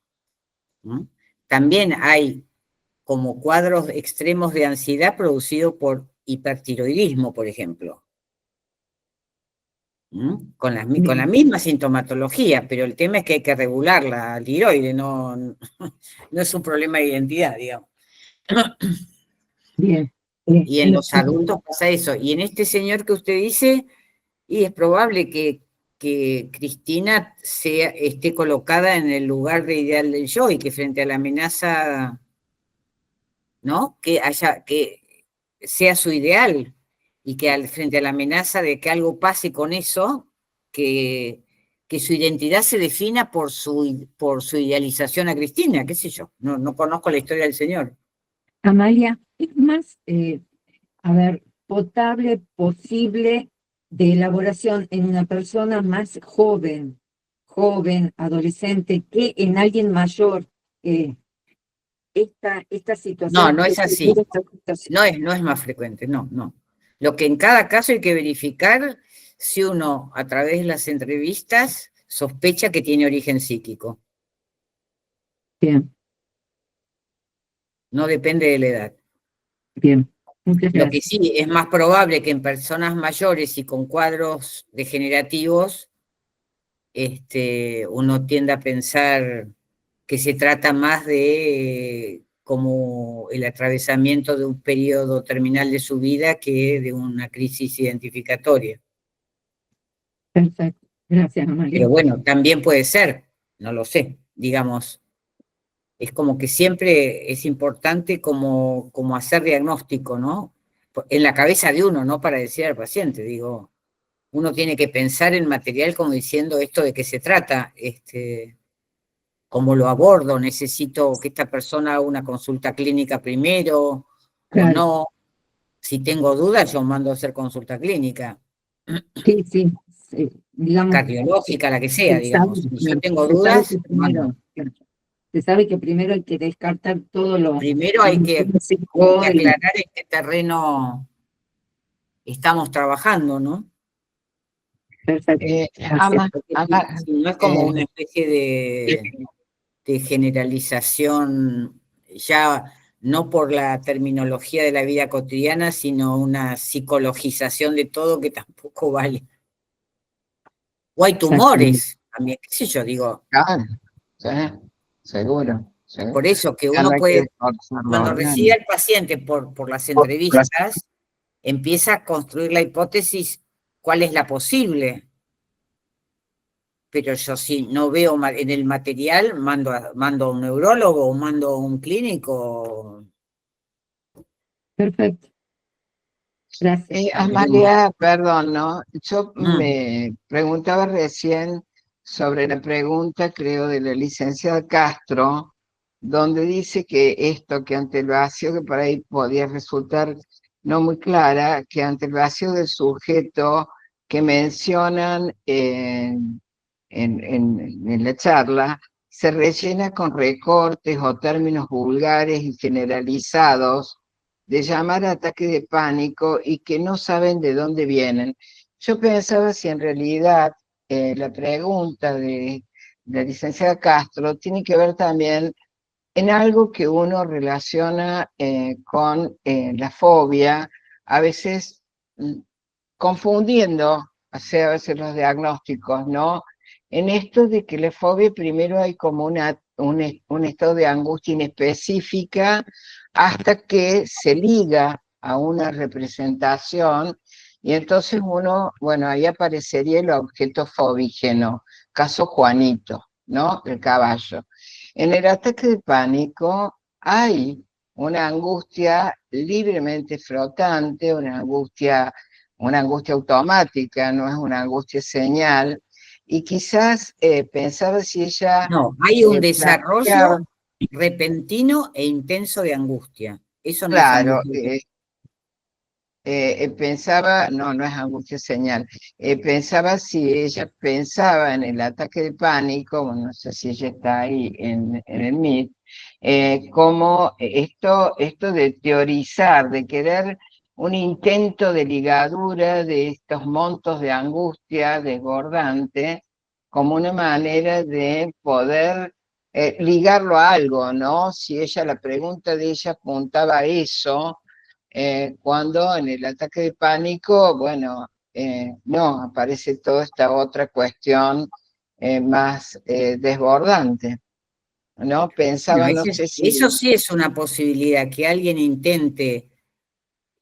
D: ¿Mm? También hay como cuadros extremos de ansiedad producidos por hipertiroidismo, por ejemplo. Con la misma sintomatología, pero el tema es que hay que regular la tiroide, no es un problema de identidad, digamos.
J: Bien.
D: Y en los adultos pasa eso. Y en este señor que usted dice, y es probable que Cristina esté colocada en el lugar de ideal del yo y que frente a la amenaza, ¿no? Que sea su ideal y que frente a la amenaza de que algo pase con eso, que que su identidad se defina por su idealización a Cristina, qué sé yo, no conozco la historia del señor.
J: Amalia, ¿es más, potable, posible de elaboración en una persona más joven, adolescente, que en alguien mayor? Esta situación.
D: No es así. No es más frecuente, no. Lo que en cada caso hay que verificar si uno, a través de las entrevistas, sospecha que tiene origen psíquico.
J: Bien.
D: No depende de la edad.
J: Bien. Muchas
D: Lo que
J: gracias.
D: sí es más probable que en personas mayores y con cuadros degenerativos, uno tienda a pensar que se trata más de como el atravesamiento de un periodo terminal de su vida que de una crisis identificatoria.
J: Perfecto. Gracias, Amalia.
D: Pero bueno, también puede ser, no lo sé, digamos. Es como que siempre es importante como hacer diagnóstico, ¿no? En la cabeza de uno, no para decir al paciente, digo, uno tiene que pensar en material como diciendo esto de qué se trata, cómo lo abordo, necesito que esta persona haga una consulta clínica primero,
J: Claro.
D: o no. Si tengo dudas, yo mando a hacer consulta clínica.
J: Sí, digamos.
D: Cardiológica, la que sea,
J: Se
D: digamos.
J: sabe,
D: Si yo tengo
J: se sabe
D: dudas,
J: que primero, se sabe que primero hay que descartar todo lo
D: primero hay que
J: físico y-
D: aclarar en qué terreno estamos trabajando, ¿no?
J: Perfecto.
D: Porque si no es como una especie de generalización, ya no por la terminología de la vida cotidiana, sino una psicologización de todo que tampoco vale. O hay tumores también, qué sé yo, digo.
C: Claro, sí, seguro.
D: Por eso que
C: Ya no
D: uno
C: hay
D: puede,
C: que esforzarlo,
D: cuando
C: ¿no?
D: recibe al paciente por las entrevistas, empieza a construir la hipótesis cuál es la posible. Pero yo si no veo en el material, mando a un neurólogo o mando a un clínico.
J: Perfecto. Gracias.
C: Amalia, perdón, ¿no? Yo me preguntaba recién sobre la pregunta, creo, de la licenciada Castro, donde dice que esto, que ante el vacío, que por ahí podía resultar no muy clara, que ante el vacío del sujeto que mencionan en la charla, se rellena con recortes o términos vulgares y generalizados de llamar ataque de pánico y que no saben de dónde vienen. Yo pensaba si en realidad la pregunta de la licenciada Castro tiene que ver también en algo que uno relaciona con la fobia, a veces confundiendo, o sea, a veces los diagnósticos, ¿no? En esto de que la fobia primero hay como un estado de angustia inespecífica hasta que se liga a una representación y entonces uno, bueno, ahí aparecería el objeto fobígeno, caso Juanito, ¿no? El caballo. En el ataque de pánico hay una angustia libremente flotante, una angustia automática, no es una angustia señal, y quizás pensaba si ella...
D: No, hay un
C: planteaba,
D: desarrollo repentino e intenso de angustia. Eso no es
C: claro,
D: angustia.
C: pensaba, no es angustia señal, pensaba si ella pensaba en el ataque de pánico, bueno, no sé si ella está ahí en el MIT, como esto de teorizar, de querer un intento de ligadura de estos montos de angustia desbordante, como una manera de poder ligarlo a algo, ¿no? Si ella, la pregunta de ella apuntaba a eso, cuando en el ataque de pánico, bueno, no, aparece toda esta otra cuestión más desbordante, ¿no? Pensaba, no sé si...
D: Eso sí es una posibilidad, que alguien intente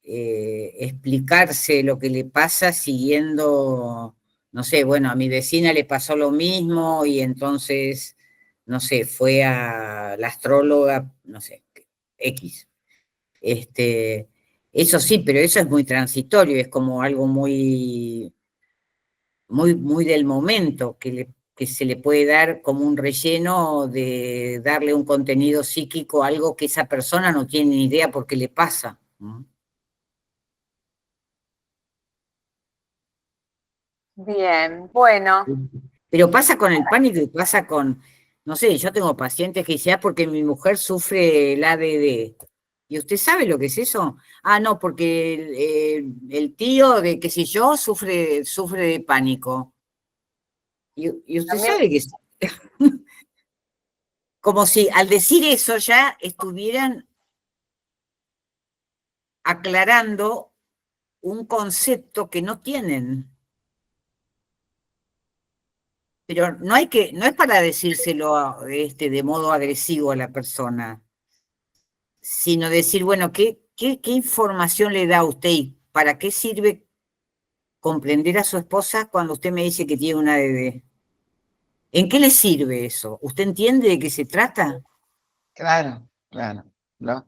D: explicarse lo que le pasa siguiendo, no sé, bueno, a mi vecina le pasó lo mismo y entonces, no sé, fue a la astróloga, no sé, X. Eso sí, pero eso es muy transitorio, es como algo muy del momento, que que se le puede dar como un relleno de darle un contenido psíquico a algo que esa persona no tiene ni idea por qué le pasa.
E: Bien, bueno.
D: Pero pasa con el pánico y pasa con, no sé, yo tengo pacientes que dicen, porque mi mujer sufre el ADD. ¿Y usted sabe lo que es eso? Ah, no, porque el tío de qué sé yo sufre de pánico. Y usted
E: También,
D: sabe que como si al decir eso ya estuvieran aclarando un concepto que no tienen. Pero no es para decírselo de modo agresivo a la persona, sino decir, bueno, ¿qué información le da a usted y para qué sirve comprender a su esposa cuando usted me dice que tiene una ADD? ¿En qué le sirve eso? ¿Usted entiende de qué se trata?
C: Claro, ¿no?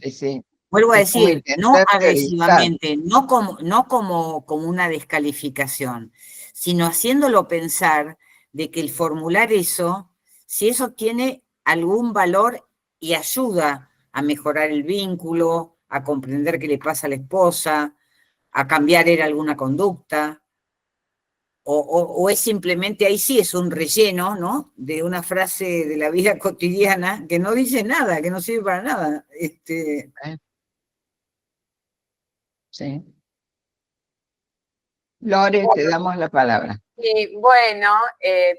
C: Sí.
D: Vuelvo a
C: Es como
D: decir, no
C: intentar
D: agresivamente, no como una descalificación, sino haciéndolo pensar de que el formular eso, si eso tiene algún valor y ayuda a mejorar el vínculo, a comprender qué le pasa a la esposa, a cambiar alguna conducta, o es simplemente, ahí sí es un relleno, ¿no?, de una frase de la vida cotidiana que no dice nada, que no sirve para nada.
C: Sí. Lore, te damos la palabra.
E: Y bueno,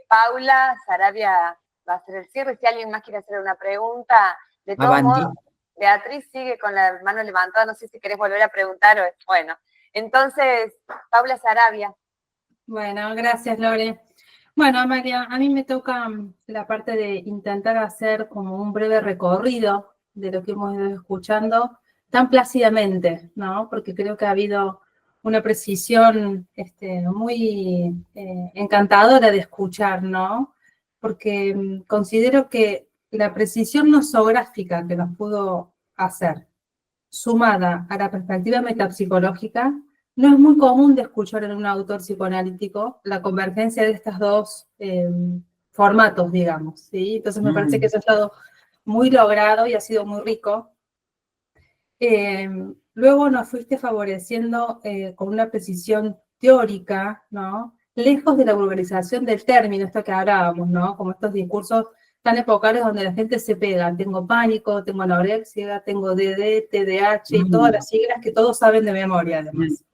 E: Paula Sarabia va a hacer el cierre. Si alguien más quiere hacer una pregunta, de todos modos, Beatriz sigue con la mano levantada. No sé si querés volver a preguntar o bueno. Entonces, Paula Sarabia.
H: Bueno, gracias, Lore. Bueno, Amalia, a mí me toca la parte de intentar hacer como un breve recorrido de lo que hemos ido escuchando tan plácidamente, ¿no? Porque creo que ha habido una precisión muy encantadora de escuchar, ¿no? Porque considero que la precisión nosográfica que nos pudo hacer, sumada a la perspectiva metapsicológica, no es muy común de escuchar en un autor psicoanalítico la convergencia de estos dos formatos, digamos, ¿sí? Entonces me parece que eso ha estado muy logrado y ha sido muy rico. Luego nos fuiste favoreciendo con una precisión teórica, ¿no? Lejos de la vulgarización del término, esto que hablábamos, ¿no? Como estos discursos tan epocales donde la gente se pega, tengo pánico, tengo anorexia, tengo DD, TDAH y todas las siglas que todos saben de memoria, además.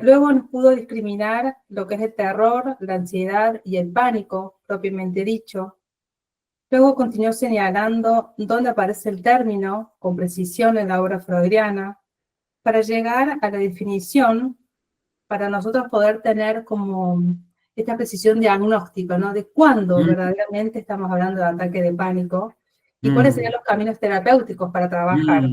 H: Luego nos pudo discriminar lo que es el terror, la ansiedad y el pánico, propiamente dicho. Luego continuó señalando dónde aparece el término, con precisión en la obra freudiana, para llegar a la definición, para nosotros poder tener como esta precisión diagnóstica, ¿no? De cuándo verdaderamente estamos hablando de ataque de pánico y cuáles serían los caminos terapéuticos para trabajar.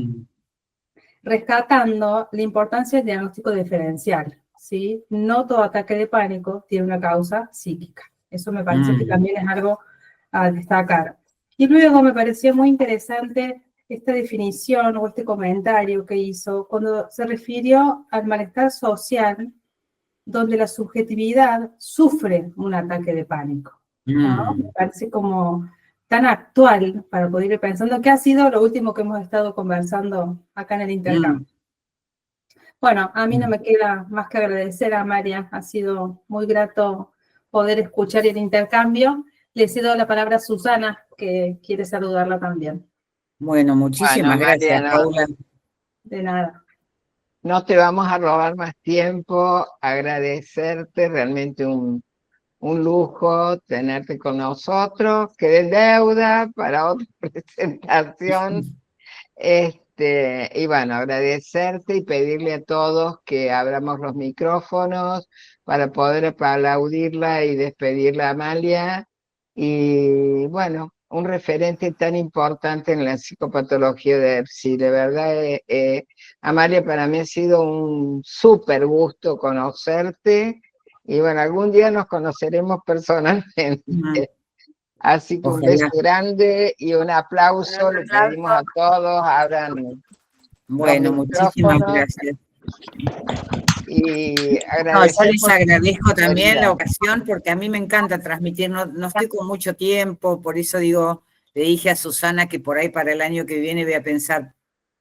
H: Rescatando la importancia del diagnóstico diferencial, ¿sí? No todo ataque de pánico tiene una causa psíquica. Eso me parece que también es algo a destacar. Y luego me pareció muy interesante esta definición o este comentario que hizo cuando se refirió al malestar social donde la subjetividad sufre un ataque de pánico, ¿no? Me parece como tan actual para poder ir pensando qué ha sido lo último que hemos estado conversando acá en el intercambio. Bueno, a mí no me queda más que agradecer a María, ha sido muy grato poder escuchar el intercambio. Le cedo la palabra a Susana, que quiere saludarla también.
D: Bueno, muchísimas gracias, Paula.
H: De nada.
C: No te vamos a robar más tiempo, agradecerte, realmente un lujo tenerte con nosotros, quedé en deuda para otra presentación. Y bueno, agradecerte y pedirle a todos que abramos los micrófonos para poder aplaudirla y despedirla a Amalia. Y bueno, un referente tan importante en la psicopatología de EPSI. De verdad, Amalia, para mí ha sido un súper gusto conocerte. Y bueno, algún día nos conoceremos personalmente. Así que un beso grande y un aplauso. Le pedimos a todos, abran
D: bueno, muchísimas gracias.
C: y
D: No, yo
C: agradecer
D: les
C: por su
D: agradezco también la
C: disponibilidad.
D: ocasión porque a mí me encanta transmitir, no estoy con mucho tiempo, por eso digo, le dije a Susana que por ahí para el año que viene voy a pensar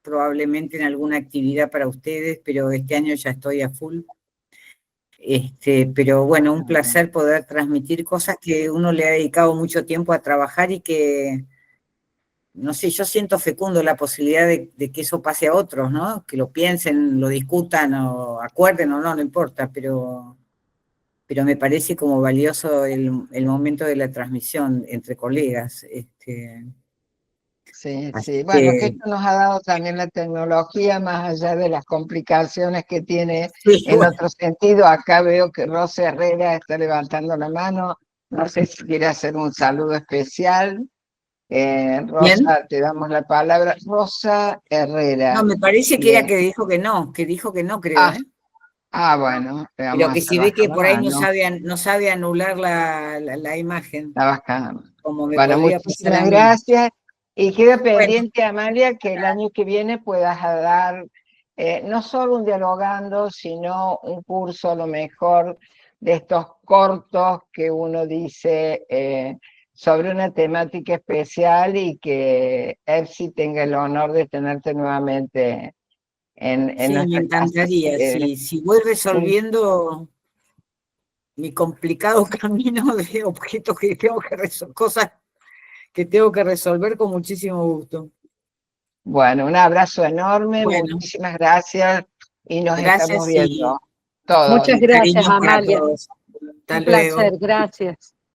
D: probablemente en alguna actividad para ustedes, pero este año ya estoy a full. Pero bueno, un placer poder transmitir cosas que uno le ha dedicado mucho tiempo a trabajar y que, no sé, yo siento fecundo la posibilidad de que eso pase a otros, ¿no? Que lo piensen, lo discutan o acuerden o no, no importa, pero me parece como valioso el momento de la transmisión entre colegas.
C: Sí,
D: Así
C: sí. Bueno, que
D: que,
C: esto nos ha dado también la tecnología, más allá de las complicaciones que tiene
D: sí,
C: en
D: bueno,
C: otro sentido. Acá veo que Rosa Herrera está levantando la mano. No sé si quiere hacer un saludo especial.
D: ¿bien?
C: Rosa, te damos la palabra. Rosa
D: No,
C: Herrera.
D: me parece que era
C: Bien.
D: que dijo que no, creo,
C: Ah,
D: ¿eh?
C: bueno, le vamos
D: Pero
C: a
D: que
C: hacer
D: si ve
C: bajar
D: que
C: la
D: por ahí
C: mano.
D: no sabe anular la imagen,
C: La bajamos.
D: como me
C: Bueno,
D: podría pasar a
C: muchísimas
D: mí.
C: gracias. Y queda
D: Bueno,
C: pendiente, Amalia, que el año que viene puedas dar no solo un dialogando, sino un curso a lo mejor de estos cortos que uno dice sobre una temática especial y que EPSI tenga el honor de tenerte nuevamente en
D: sí, me
C: nuestra casa. Así
D: encantaría.
C: que,
D: Si voy resolviendo mi complicado camino de objetos que tengo que resolver, cosas que tengo que resolver con muchísimo gusto.
C: bueno, un abrazo enorme,
D: Bueno,
C: muchísimas gracias y nos estamos
D: gracias y
C: viendo todos.
B: Muchas gracias,
D: cariños para
B: Amalia.
D: todos. Hasta
B: Un
D: luego.
B: placer, gracias.